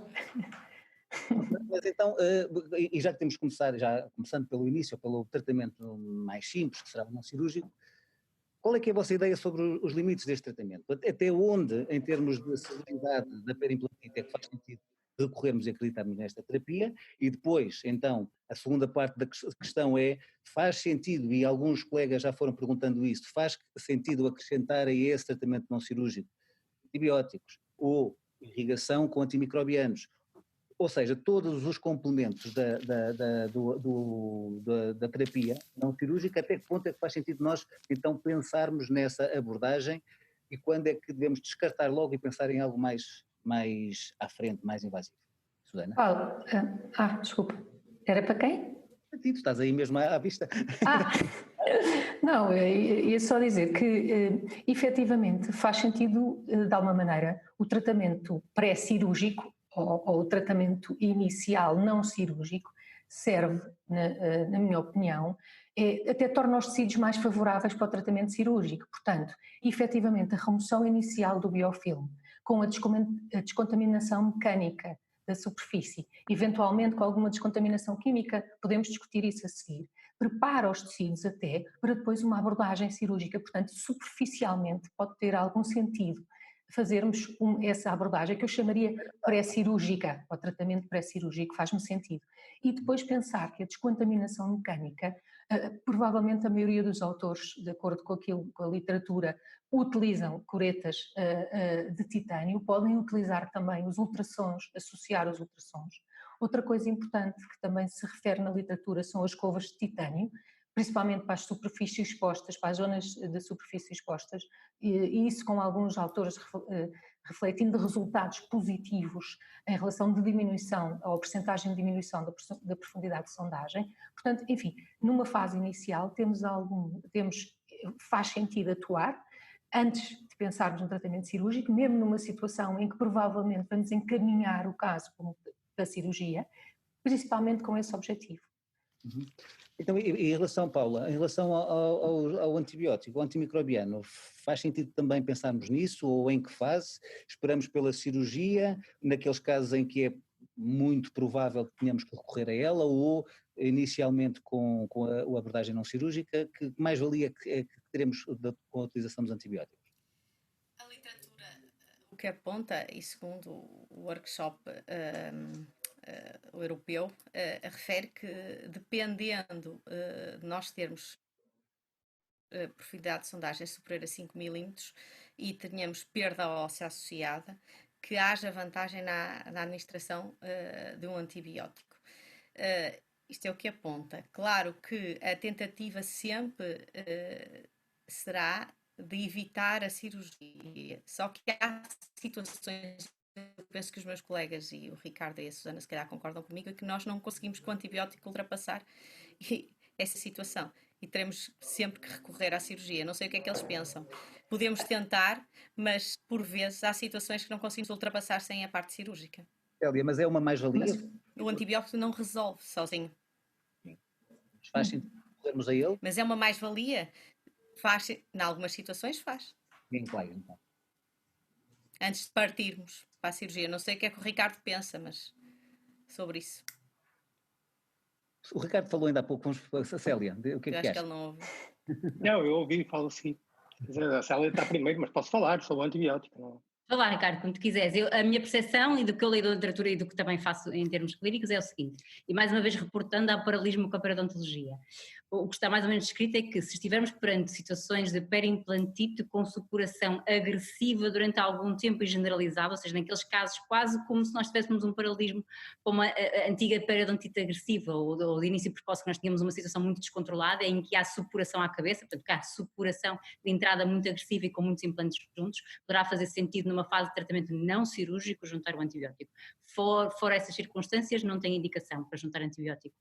Mas então, e já que temos que começar, já começando pelo início, pelo tratamento mais simples, que será o não cirúrgico, qual é que é a vossa ideia sobre os limites deste tratamento? Até onde, em termos de severidade da periimplantite, é que faz sentido recorrermos e acreditarmos nesta terapia? E depois, então, a segunda parte da questão é, faz sentido, e alguns colegas já foram perguntando isso, faz sentido acrescentar a esse tratamento não cirúrgico antibióticos ou irrigação com antimicrobianos? Ou seja, todos os complementos da terapia não cirúrgica, até que ponto é que faz sentido nós então pensarmos nessa abordagem e quando é que devemos descartar logo e pensar em algo mais à frente, mais invasivo? Susana? Paulo, desculpa, era para quem? Para ti, tu estás aí mesmo à vista. Não, ia só dizer que efetivamente faz sentido, de alguma maneira, o tratamento pré-cirúrgico ou o tratamento inicial não cirúrgico serve, na minha opinião, até torna os tecidos mais favoráveis para o tratamento cirúrgico. Portanto, efetivamente, a remoção inicial do biofilme, com a descontaminação mecânica da superfície, eventualmente com alguma descontaminação química, podemos discutir isso a seguir, prepara os tecidos até para depois uma abordagem cirúrgica. Portanto, superficialmente pode ter algum sentido fazermos essa abordagem que eu chamaria pré-cirúrgica, o tratamento pré-cirúrgico faz-me sentido. E depois pensar que a descontaminação mecânica, provavelmente a maioria dos autores, de acordo com a literatura, utilizam curetas de titânio, podem utilizar também os ultrassons, associar os ultrassons. Outra coisa importante que também se refere na literatura são as escovas de titânio, principalmente para as superfícies expostas, para as zonas de superfície expostas, e isso com alguns autores refletindo resultados positivos em relação de diminuição, ou percentagem de diminuição da profundidade de sondagem. Portanto, enfim, numa fase inicial faz sentido atuar, antes de pensarmos no tratamento cirúrgico, mesmo numa situação em que provavelmente vamos encaminhar o caso para a cirurgia, principalmente com esse objetivo. Uhum. Então, em relação, Paula, em relação ao antibiótico, ao antimicrobiano, faz sentido também pensarmos nisso, ou em que fase? Esperamos pela cirurgia, naqueles casos em que é muito provável que tenhamos que recorrer a ela, ou inicialmente com a abordagem não cirúrgica, que mais-valia que teremos com a utilização dos antibióticos? A literatura, o que aponta, e segundo o workshop o europeu, refere que dependendo de nós termos profundidade de sondagem superior a 5 milímetros e tenhamos perda óssea associada, que haja vantagem na administração de um antibiótico. Isto é o que aponta. Claro que a tentativa sempre será de evitar a cirurgia, só que há situações, eu penso que os meus colegas e o Ricardo e a Susana se calhar concordam comigo, é que nós não conseguimos com o antibiótico ultrapassar essa situação e teremos sempre que recorrer à cirurgia. Não sei o que é que eles pensam. Podemos tentar, mas por vezes há situações que não conseguimos ultrapassar sem a parte cirúrgica. Célia, mas é uma mais-valia? O antibiótico não resolve sozinho. Faz sentido recorrermos a ele? Mas é uma mais-valia? Faz, em algumas situações faz. Bem claro, então. Antes de partirmos para a cirurgia. Não sei o que é que o Ricardo pensa, mas sobre isso. O Ricardo falou ainda há pouco, vamos para a Célia. O que é que acho acha? que ele não ouve. Não, eu ouvi e falo assim. A Célia está primeiro, mas posso falar sobre o antibiótico. Não? Vá lá, Ricardo, como tu quiseres. A minha percepção e do que eu leio da literatura e do que também faço em termos clínicos é o seguinte, e mais uma vez reportando ao paralelismo com a periodontologia. O que está mais ou menos descrito é que se estivermos perante situações de periimplantite com supuração agressiva durante algum tempo e generalizada, ou seja, naqueles casos quase como se nós tivéssemos um paralelismo com a antiga periodontite agressiva ou de início precoce, que nós tínhamos uma situação muito descontrolada em que há supuração à cabeça, portanto que há supuração de entrada muito agressiva e com muitos implantes juntos, poderá fazer sentido numa fase de tratamento não cirúrgico juntar o antibiótico. Fora essas circunstâncias, não tem indicação para juntar antibiótico.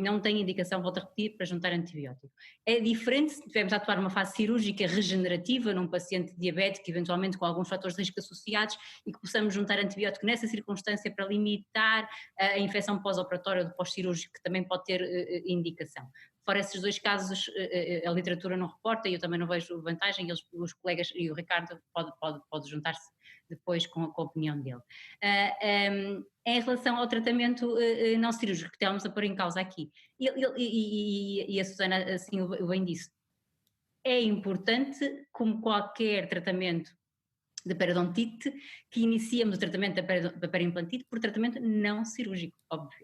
Não tem indicação, volto a repetir, para juntar antibiótico. É diferente se tivermos a atuar numa fase cirúrgica regenerativa num paciente diabético, eventualmente com alguns fatores de risco associados, e que possamos juntar antibiótico nessa circunstância para limitar a infecção pós-operatória ou do pós-cirúrgico, que também pode ter indicação. Fora esses dois casos, a literatura não reporta e eu também não vejo vantagem, os colegas e o Ricardo pode juntar-se depois com a opinião dele. Em relação ao tratamento não cirúrgico que estamos a pôr em causa aqui, e a Susana assim o bem disse, é importante, como qualquer tratamento de periodontite, que iniciamos o tratamento da periimplantite por tratamento não cirúrgico,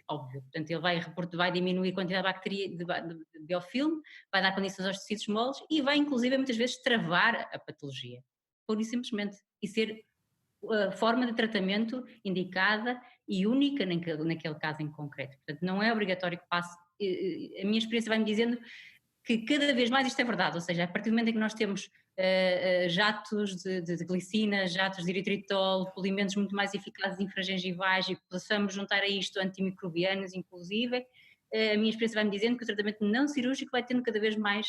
óbvio. Portanto, ele vai diminuir a quantidade de bactéria de biofilme, vai dar condições aos tecidos moles e vai inclusive muitas vezes travar a patologia, pura e simplesmente, e ser a forma de tratamento indicada e única naquele caso em concreto. Portanto, não é obrigatório que passe, a minha experiência vai-me dizendo que cada vez mais isto é verdade, ou seja, a partir do momento em que nós temos jatos de glicina, jatos de eritritol, polimentos muito mais eficazes infragengivais e possamos juntar a isto antimicrobianos inclusive, a minha experiência vai-me dizendo que o tratamento não cirúrgico vai tendo cada vez mais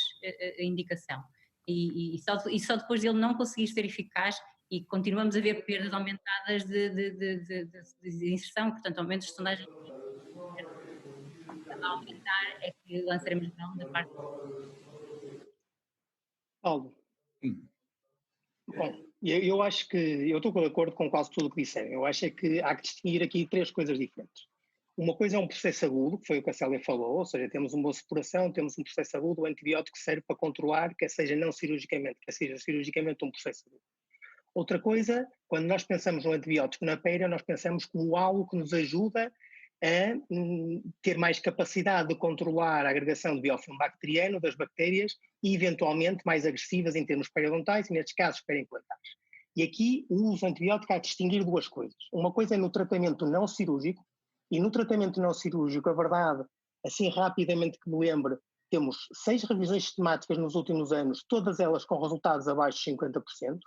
indicação e só depois dele não conseguir ser eficaz e continuamos a ver perdas aumentadas de inserção, portanto aumentos de sondagem a aumentar é que lançaremos mão da parte. Paulo, Sim. bom, eu acho que, eu estou de acordo com quase tudo o que disseram. Eu acho que há que distinguir aqui três coisas diferentes. Uma coisa é um processo agudo, que foi o que a Célia falou, ou seja, temos uma supuração, temos um processo agudo, o antibiótico serve para controlar, quer seja não cirurgicamente, quer seja cirurgicamente um processo agudo. Outra coisa, quando nós pensamos no antibiótico na pele, nós pensamos como algo que nos ajuda a ter mais capacidade de controlar a agregação de biofilme bacteriano das bactérias e eventualmente mais agressivas em termos periodontais e nestes casos periimplantares. E aqui o uso antibiótico há de distinguir duas coisas. Uma coisa é no tratamento não cirúrgico, e no tratamento não cirúrgico, a verdade, assim rapidamente que me lembro, temos 6 revisões sistemáticas nos últimos anos, todas elas com resultados abaixo de 50%.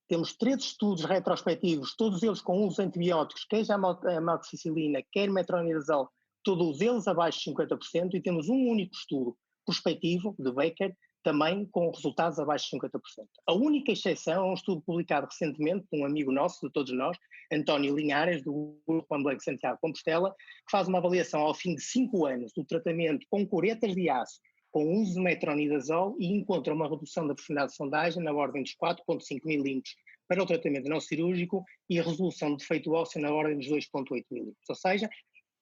Temos 3 estudos retrospectivos, todos eles com uso de antibióticos, quer a amoxicilina, quer metronidazol, todos eles abaixo de 50%, e temos um único estudo prospectivo, de Baker, também com resultados abaixo de 50%. A única exceção é um estudo publicado recentemente por um amigo nosso, de todos nós, António Linhares, do Grupo Juan Blanco Santiago Compostela, que faz uma avaliação ao fim de 5 anos do tratamento com curetas de aço, com uso de metronidazol, e encontra uma redução da profundidade de sondagem na ordem dos 4,5 milímetros para o tratamento não cirúrgico e a resolução de defeito ósseo na ordem dos 2,8 milímetros. Ou seja,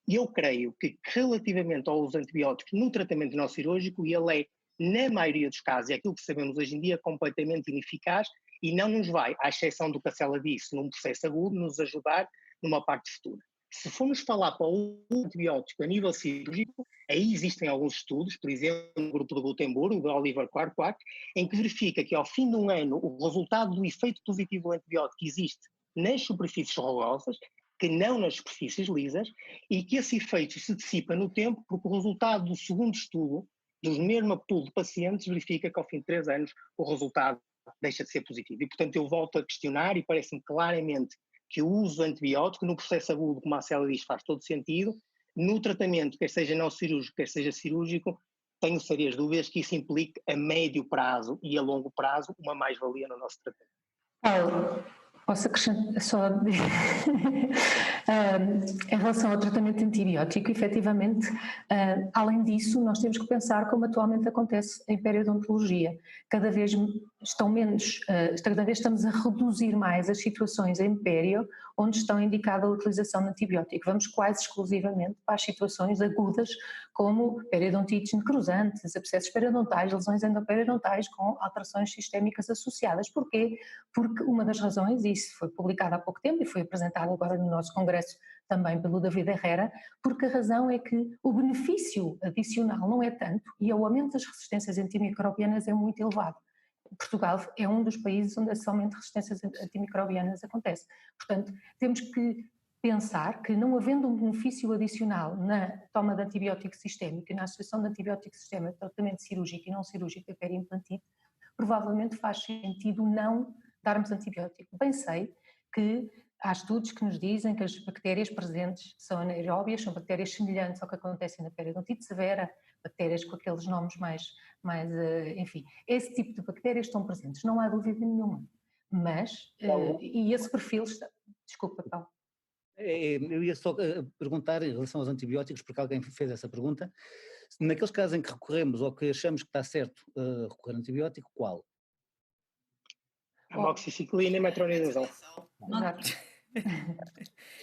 eu creio que relativamente ao uso de antibióticos no tratamento não cirúrgico, ele é, na maioria dos casos, é aquilo que sabemos hoje em dia, completamente ineficaz e não nos vai, à exceção do que a Célia disse, num processo agudo, nos ajudar numa parte futura. Se formos falar para o antibiótico a nível cirúrgico, aí existem alguns estudos, por exemplo, no grupo de Gotemburgo, de Oliver Quarquart, em que verifica que ao fim de um ano o resultado do efeito positivo do antibiótico existe nas superfícies rugosas, que não nas superfícies lisas, e que esse efeito se dissipa no tempo, porque o resultado do segundo estudo, dos mesmo pool de pacientes, verifica que ao fim de 3 anos o resultado deixa de ser positivo. E, portanto, eu volto a questionar, e parece-me claramente que o uso do antibiótico no processo agudo, como a Célia diz, faz todo sentido. No tratamento, quer seja não cirúrgico, quer seja cirúrgico, tenho sérias dúvidas que isso implique a médio prazo e a longo prazo uma mais-valia no nosso tratamento. Paulo, posso acrescentar só em relação ao tratamento antibiótico, efetivamente, além disso, nós temos que pensar como atualmente acontece em periodontologia. Cada vez estamos a reduzir mais as situações em pério onde estão indicada a utilização de antibiótico. Vamos quase exclusivamente para as situações agudas, como periodontites necrosantes, abscessos periodontais, lesões endoperiodontais com alterações sistémicas associadas. Porquê? Porque uma das razões, e isso foi publicado há pouco tempo e foi apresentado agora no nosso congresso também pelo David Herrera, porque a razão é que o benefício adicional não é tanto e o aumento das resistências antimicrobianas é muito elevado. Portugal é um dos países onde esse aumento de resistências antimicrobianas acontece. Portanto, temos que pensar que, não havendo um benefício adicional na toma de antibiótico sistémico e na associação de antibiótico sistémico, tratamento cirúrgico e não cirúrgico a periimplantite, provavelmente faz sentido não darmos antibiótico. Bem sei que há estudos que nos dizem que as bactérias presentes são anaeróbias, são bactérias semelhantes ao que acontece na periodontite severa, bactérias com aqueles nomes enfim, esse tipo de bactérias estão presentes, não há dúvida nenhuma. Mas, e esse perfil está... Desculpa, Paulo. Eu ia só perguntar em relação aos antibióticos, porque alguém fez essa pergunta. Naqueles casos em que recorremos ou que achamos que está certo recorrer a antibiótico, qual? Amoxicilina e metronidazol. Exato.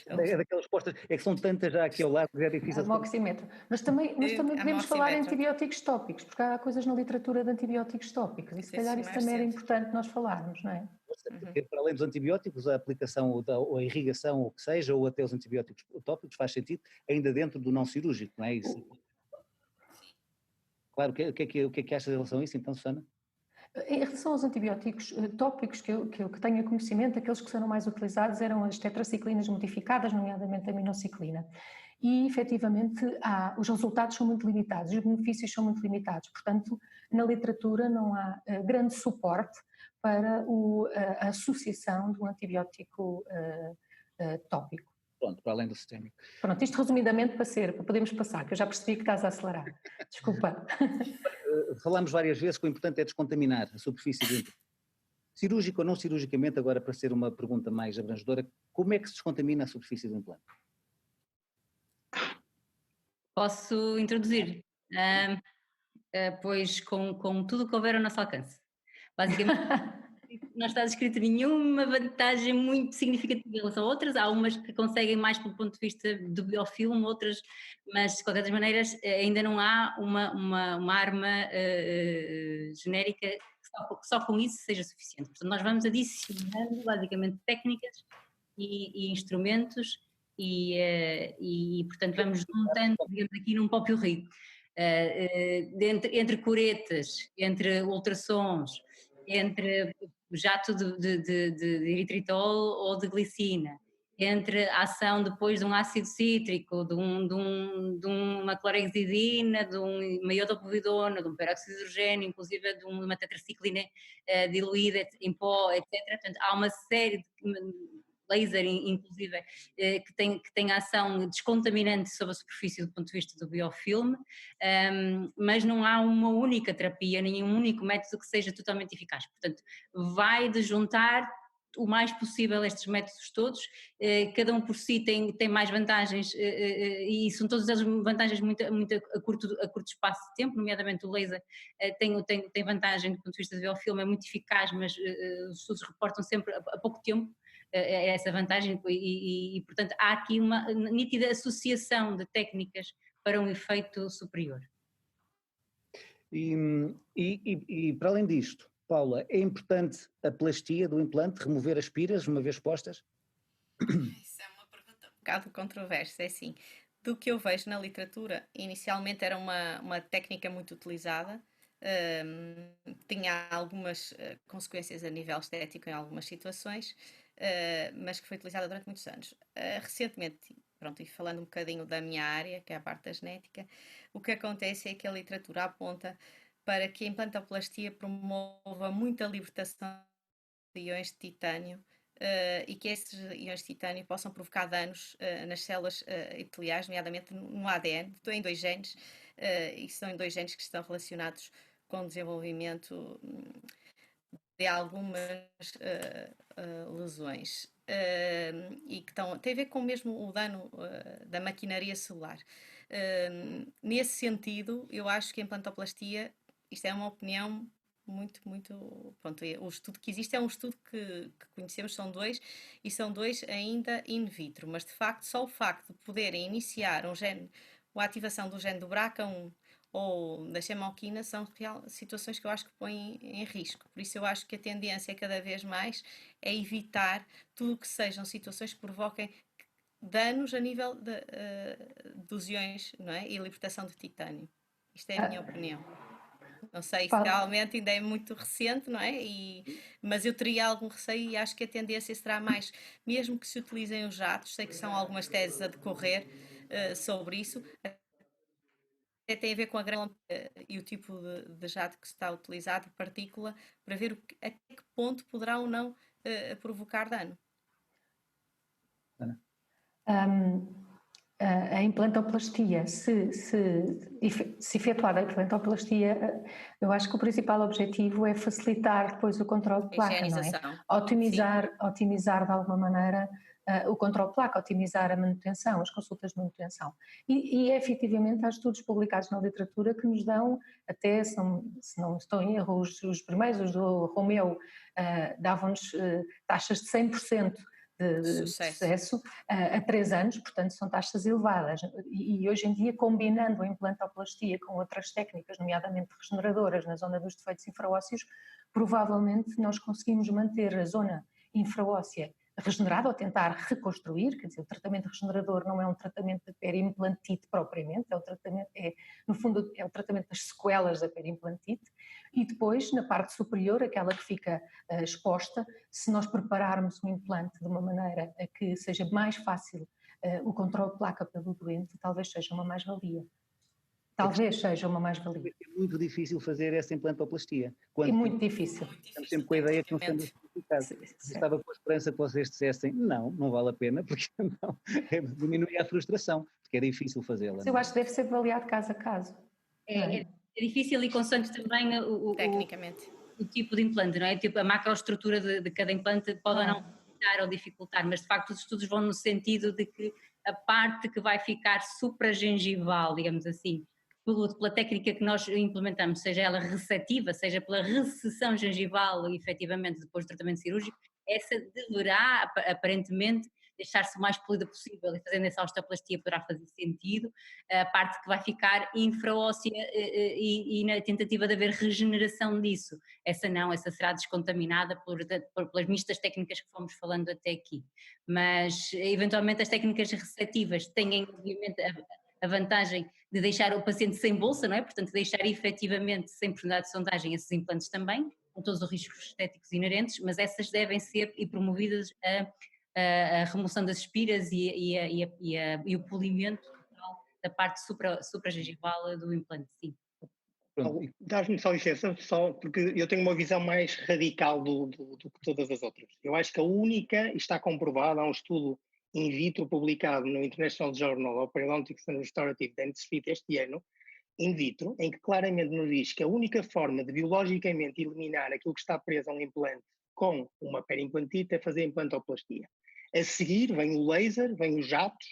É daquelas postas, é que são tantas já aqui ao lado que é difícil. Amoximetro. Mas também podemos falar em antibióticos tópicos, porque há coisas na literatura de antibióticos tópicos e se calhar isso também era importante nós falarmos, não é? Porque, para além dos antibióticos, a aplicação ou a irrigação, ou o que seja, ou até os antibióticos tópicos faz sentido ainda dentro do não cirúrgico, não é isso? Claro, o que é que achas em relação a isso então, Susana? Em relação aos antibióticos tópicos que eu tenho conhecimento, aqueles que serão mais utilizados eram as tetraciclinas modificadas, nomeadamente a aminociclina. E, efetivamente, os resultados são muito limitados, os benefícios são muito limitados. Portanto, na literatura não há grande suporte para a associação de um antibiótico tópico. Pronto, para além do sistémico. Pronto, isto resumidamente para podermos passar, que eu já percebi que estás a acelerar. Desculpa. Falámos várias vezes que o importante é descontaminar a superfície do implante. Cirúrgico ou não cirurgicamente, agora para ser uma pergunta mais abrangedora, como é que se descontamina a superfície do implante? Posso introduzir, pois com tudo o que houver ao nosso alcance. Basicamente, não está descrito nenhuma vantagem muito significativa em relação a outras, há umas que conseguem mais pelo ponto de vista do biofilme, outras, mas de qualquer das maneiras ainda não há uma arma genérica que só com isso seja suficiente. Portanto, nós vamos adicionando basicamente técnicas e instrumentos e portanto vamos juntando, digamos aqui num pot-pourri, entre coretas, entre ultrassons, entre jato de eritritol ou de glicina, entre a ação depois de um ácido cítrico, de uma clorhexidina, de uma iodopovidona, de um peróxido de hidrogênio, inclusive de uma tetraciclina diluída em pó, etc. Portanto, há uma série de laser, inclusive, que tem ação descontaminante sobre a superfície do ponto de vista do biofilme, mas não há uma única terapia, nem um único método que seja totalmente eficaz. Portanto, vai de juntar o mais possível estes métodos todos, cada um por si tem mais vantagens e são todas as vantagens muito a curto espaço de tempo, nomeadamente o laser tem vantagem do ponto de vista do biofilme, é muito eficaz, mas os estudos reportam sempre a pouco tempo essa vantagem e portanto há aqui uma nítida associação de técnicas para um efeito superior. E para além disto, Paula, é importante a plastia do implante, remover as piras uma vez postas? Isso é uma pergunta um bocado controversa, é assim, do que eu vejo na literatura, inicialmente era uma técnica muito utilizada, tinha algumas consequências a nível estético em algumas situações, mas que foi utilizada durante muitos anos. Recentemente, pronto, e falando um bocadinho da minha área, que é a parte da genética, o que acontece é que a literatura aponta para que a implantoplastia promova muita libertação de íons de titânio e que esses íons de titânio possam provocar danos nas células epiteliais, nomeadamente no ADN, em 2 genes, e são em 2 genes que estão relacionados com o desenvolvimento de algumas lesões e que tem a ver com mesmo o dano da maquinaria celular. Nesse sentido, eu acho que a implantoplastia, isto é uma opinião muito, pronto, o estudo que existe é um estudo que conhecemos, são 2, e são 2 ainda in vitro, mas de facto, só o facto de poderem iniciar a ativação do gene do BRCA1 ou da chemokina são situações que eu acho que põem em risco. Por isso eu acho que a tendência cada vez mais é evitar tudo o que sejam situações que provoquem danos a nível dos íons, não é? E libertação de titânio. Isto é a minha opinião. Não sei, se realmente ainda é muito recente, não é? Mas eu teria algum receio e acho que a tendência será mais, mesmo que se utilizem os jatos, sei que são algumas teses a decorrer sobre isso, tem a ver com a grande e o tipo de jato que está utilizado, partícula, para ver a que ponto poderá ou não provocar dano. A implantoplastia, se efetuada a implantoplastia, eu acho que o principal objetivo é facilitar depois o controle de placa, não é? Otimizar de alguma maneira o controle de placa, otimizar a manutenção, as consultas de manutenção. E efetivamente há estudos publicados na literatura que nos dão, até se não estou em erro, os primeiros, os do Romeu, davam-nos taxas de 100% de sucesso a 3 anos, portanto são taxas elevadas e hoje em dia, combinando a implantoplastia com outras técnicas, nomeadamente regeneradoras na zona dos defeitos infraósseos, provavelmente nós conseguimos manter a zona infraóssea regenerada ou tentar reconstruir, quer dizer, o tratamento regenerador não é um tratamento de periimplantite propriamente, no fundo é o tratamento das sequelas da periimplantite, e depois na parte superior, aquela que fica exposta, se nós prepararmos um implante de uma maneira a que seja mais fácil o controle de placa pelo doente, talvez seja uma mais-valia. Talvez seja uma mais-valia. É muito difícil fazer essa implantoplastia. É muito difícil. Estamos sempre com a ideia que não sendo justificado. Estava com a esperança que vocês dissessem não vale a pena, porque não, diminui a frustração, porque é difícil fazê-la. Eu acho que deve ser avaliado caso a caso. É difícil e consoante também tecnicamente o tipo de implante, não é? Tipo, a macroestrutura de cada implante pode ou não facilitar ou dificultar, mas de facto os estudos vão no sentido de que a parte que vai ficar supragengival, digamos assim, pela técnica que nós implementamos, seja ela receptiva, seja pela recessão gengival, efetivamente, depois do tratamento cirúrgico, essa deverá, aparentemente, deixar-se o mais polida possível e fazendo essa osteoplastia poderá fazer sentido, a parte que vai ficar infraóssea e na tentativa de haver regeneração disso, essa não, essa será descontaminada pelas mistas técnicas que fomos falando até aqui, mas eventualmente as técnicas receptivas têm obviamente a vantagem de deixar o paciente sem bolsa, não é? Portanto deixar efetivamente sem oportunidade de sondagem esses implantes também, com todos os riscos estéticos inerentes, mas essas devem ser promovidas a remoção das espiras e o polimento da parte supragengival do implante, sim. Dás-me só licença, só porque eu tenho uma visão mais radical do que todas as outras. Eu acho que a única, e está comprovado, há um estudo in vitro publicado no International Journal of Periodontics and Restorative Dentistry este ano, in vitro, em que claramente nos diz que a única forma de biologicamente eliminar aquilo que está preso a um implante com uma periimplantite é fazer implantoplastia. A seguir vem o laser, vem os jatos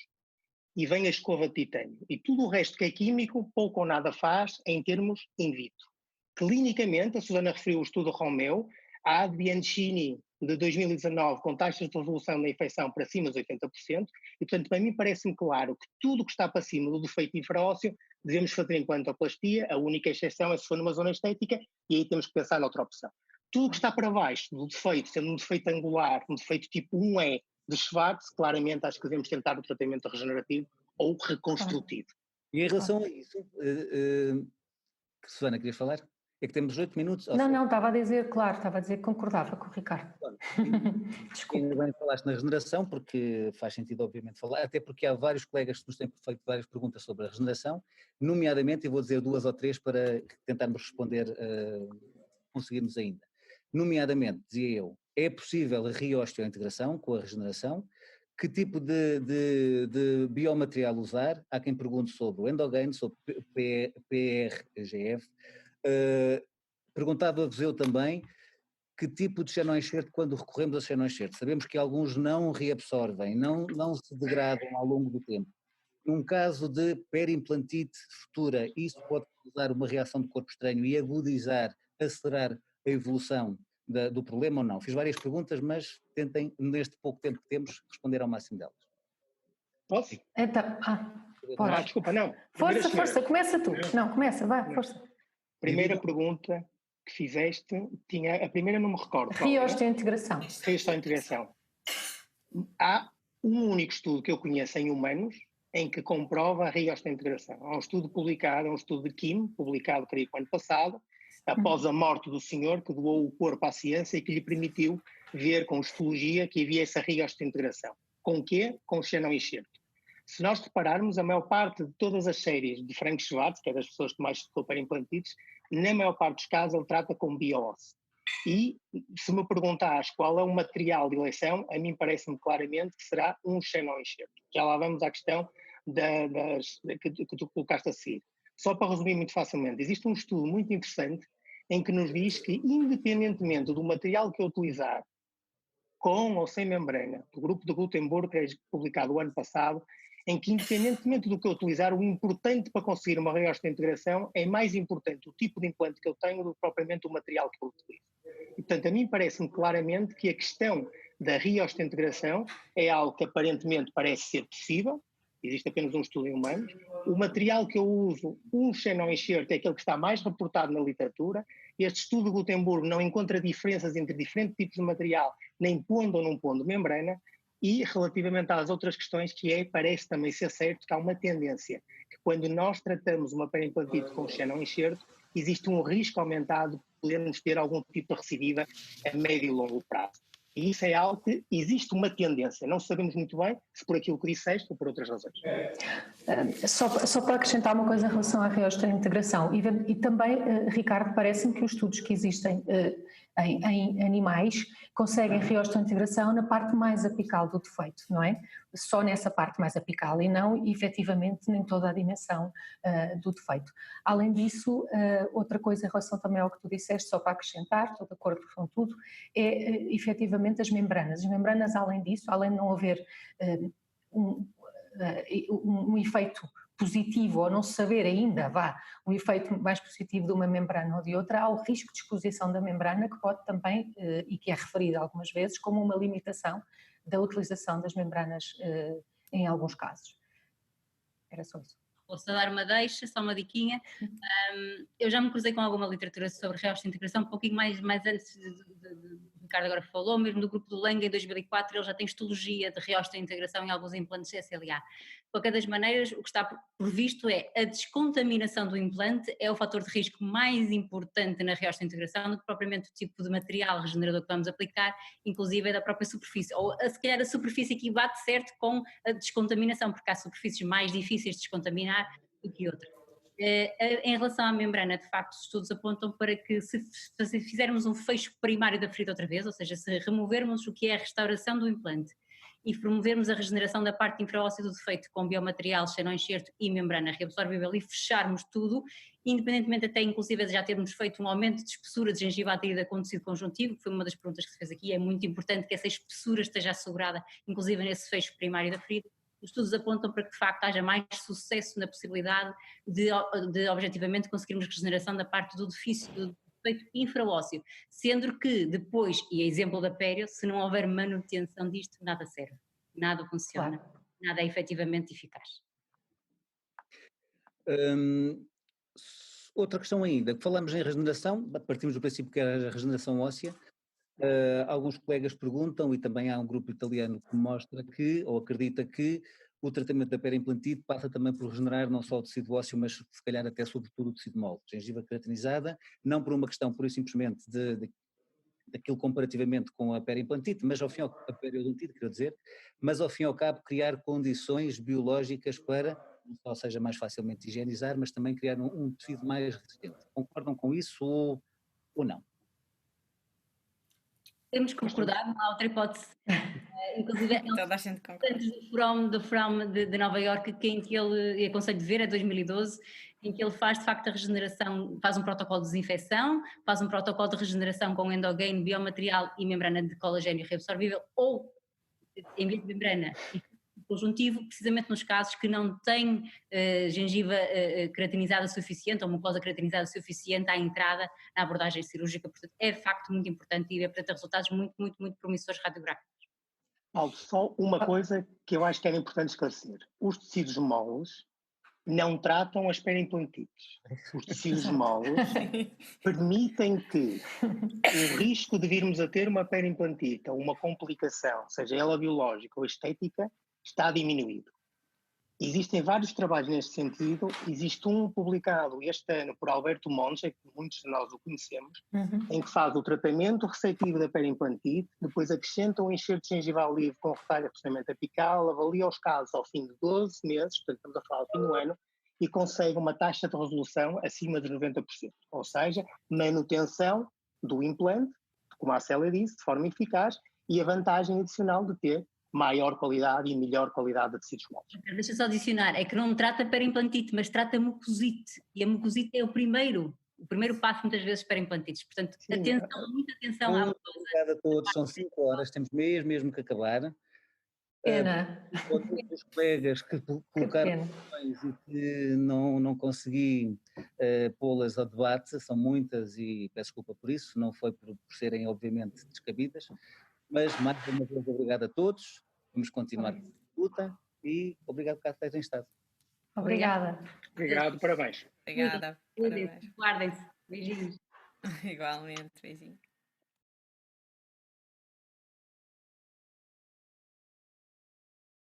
e vem a escova de titânio. E tudo o resto que é químico, pouco ou nada faz em termos in vitro. Clinicamente, a Susana referiu o estudo Romeu, a Bianchini de 2019 com taxas de resolução da infecção para cima de 80%, e portanto para mim parece-me claro que tudo o que está para cima do defeito infraósseo devemos fazer implantoplastia, a única exceção é se for numa zona estética, e aí temos que pensar noutra opção. Tudo o que está para baixo do defeito, sendo um defeito angular, um defeito tipo 1E de Schwartz, claramente acho que devemos tentar o tratamento regenerativo ou reconstrutivo. E em relação a isso, que Susana, querias falar? É que temos 8 minutos. Não, estava a dizer, claro, estava a dizer que concordava com o Ricardo. Desculpa. Ainda bem que falaste na regeneração, porque faz sentido obviamente falar, até porque há vários colegas que nos têm feito várias perguntas sobre a regeneração, nomeadamente, eu vou dizer 2 ou 3 para tentarmos responder, conseguirmos ainda. Nomeadamente, dizia eu, é possível a reosteointegração com a regeneração? Que tipo de biomaterial usar? Há quem pergunte sobre o endogame, sobre PRGF. Perguntava-vos eu também que tipo de xenoenxerto quando recorremos a xenoenxerto. Sabemos que alguns não reabsorvem, não se degradam ao longo do tempo. Num caso de periimplantite futura, isso pode causar uma reação do corpo estranho e agudizar, acelerar a evolução do problema ou não? Fiz várias perguntas, mas tentem, neste pouco tempo que temos, responder ao máximo delas. Posso? Então, pode. Desculpa, não. Força, começa tu. Não, começa, vá, força. Primeira pergunta que fizeste, a primeira não me recordo. Reosteointegração. Reosteointegração. Há um único estudo que eu conheço em humanos em que comprova a reosteointegração. Há um estudo publicado, um estudo de Kim, publicado, creio que o ano passado, após a morte do senhor que doou o corpo à ciência e que lhe permitiu ver com histologia que havia essa reosteointegração. Com o quê? Com o xenoenxerto. Se nós repararmos, a maior parte de todas as séries de Frank Schwartz, que é das pessoas que mais estudou para implantites, na maior parte dos casos ele trata com bio-osso. E se me perguntares qual é o material de eleição, a mim parece-me claramente que será um xenoenxerto. Já lá vamos à questão que tu colocaste a seguir. Só para resumir muito facilmente, existe um estudo muito interessante em que nos diz que, independentemente do material que eu utilizar, com ou sem membrana, do grupo de Gutenberg, que é publicado o ano passado, em que, independentemente do que eu utilizar, o importante para conseguir uma reosteointegração é mais importante o tipo de implante que eu tenho do que propriamente o material que eu utilizo. E, portanto, a mim parece-me claramente que a questão da reosteointegração é algo que aparentemente parece ser possível, existe apenas um estudo em humanos. O material que eu uso, um xenoenxerto, é aquele que está mais reportado na literatura. Este estudo de Gutenberg não encontra diferenças entre diferentes tipos de material, nem pondo ou não pondo membrana. E relativamente às outras questões, parece também ser certo que há uma tendência que quando nós tratamos uma periimplantite com xenoenxerto, existe um risco aumentado de podermos ter algum tipo de recidiva a médio e longo prazo. E isso é algo que existe uma tendência. Não sabemos muito bem se por aquilo que disseste ou por outras razões. Só para acrescentar uma coisa em relação à reosteointegração. E também, Ricardo, parece-me que os estudos que existem em animais conseguem reosteointegração na parte mais apical do defeito, não é? Só nessa parte mais apical e não, efetivamente, nem toda a dimensão do defeito. Além disso, outra coisa em relação também ao que tu disseste, só para acrescentar, estou de acordo com tudo, é efetivamente as membranas. As membranas, além disso, além de não haver um efeito positivo, ou não saber ainda, um efeito mais positivo de uma membrana ou de outra, há o risco de exposição da membrana, que pode também, e que é referido algumas vezes, como uma limitação da utilização das membranas em alguns casos. Era só isso. Posso dar uma deixa, só uma diquinha. Eu já me cruzei com alguma literatura sobre reajuste de integração, um pouquinho mais antes do Ricardo agora falou, mesmo do grupo do Lenga em 2004, ele já tem histologia de reajuste de integração em alguns implantes SLA. De qualquer das maneiras, o que está previsto é a descontaminação do implante, é o fator de risco mais importante na reajuste de integração do que propriamente o tipo de material regenerador que vamos aplicar, inclusive é da própria superfície, ou se calhar a superfície que bate certo com a descontaminação, porque há superfícies mais difíceis de descontaminar do que outras. Em relação à membrana, de facto, os estudos apontam para que se fizermos um fecho primário da ferida outra vez, ou seja, se removermos o que é a restauração do implante e promovermos a regeneração da parte infraóssea do defeito com biomaterial, xenoenxerto e membrana reabsorvível e fecharmos tudo, independentemente até inclusive de já termos feito um aumento de espessura de gengiva aderida com tecido conjuntivo, que foi uma das perguntas que se fez aqui, é muito importante que essa espessura esteja assegurada, inclusive nesse fecho primário da ferida. Os estudos apontam para que de facto haja mais sucesso na possibilidade de objetivamente conseguirmos regeneração da parte do defeito infraósseo, sendo que depois, e a exemplo da pério, se não houver manutenção disto, nada serve, nada funciona, claro. Nada é efetivamente eficaz. Outra questão ainda, falamos em regeneração, partimos do princípio que era a regeneração óssea. Alguns colegas perguntam, e também há um grupo italiano que mostra que, ou acredita que, o tratamento da periimplantite passa também por regenerar não só o tecido ósseo, mas se calhar até sobretudo o tecido mole, gengiva keratinizada, não por uma questão pura e simplesmente daquilo comparativamente com a periimplantite, mas ao fim a periodontite, quero dizer, mas ao fim e ao cabo criar condições biológicas para não só seja mais facilmente higienizar, mas também criar um tecido mais resistente. Concordam com isso ou não? Temos que concordar, não há outra hipótese. Inclusive, toda a gente concorda. Do From de Nova Iorque, em que ele, aconselho de ver, é 2012, em que ele faz de facto a regeneração, faz um protocolo de desinfecção, faz um protocolo de regeneração com endogame, biomaterial e membrana de colagênio reabsorvível, ou em vez de membrana conjuntivo, precisamente nos casos que não têm gengiva keratinizada suficiente ou mucosa keratinizada suficiente à entrada na abordagem cirúrgica. Portanto, é de facto muito importante e apresenta resultados muito, muito, muito promissores radiográficos. Paulo, só uma coisa que eu acho que era importante esclarecer. Os tecidos moles não tratam as periimplantites. Os tecidos moles permitem que o risco de virmos a ter uma periimplantite ou uma complicação, seja ela biológica ou estética, está diminuído. Existem vários trabalhos neste sentido. Existe um publicado este ano por Alberto Monge, que muitos de nós o conhecemos, em que faz o tratamento receptivo da periimplantite, depois acrescenta um enxerto gengival livre com retalho de procedimento apical, avalia os casos ao fim de 12 meses, portanto estamos a falar ao fim do ano, e consegue uma taxa de resolução acima de 90%. Ou seja, manutenção do implante, como a Célia disse, de forma eficaz, e a vantagem adicional de ter maior qualidade e melhor qualidade de tecidos moles. Deixa eu só adicionar, é que não trata periimplantite, mas trata mucosite, e a mucosite é o primeiro passo muitas vezes para implantites, portanto, sim, atenção, muita atenção à mucosa. Obrigado a todos, são 5 horas, temos mesmo que acabar. Pena. Todos os colegas que colocaram questões e que não consegui pô-las ao debate, são muitas e peço desculpa por isso, não foi por serem obviamente descabidas, mas mais uma vez obrigado a todos, vamos continuar a luta e obrigado por terem estado. Obrigada. Obrigado, parabéns. Obrigada. Guardem-se, beijinhos. Igualmente, beijinho.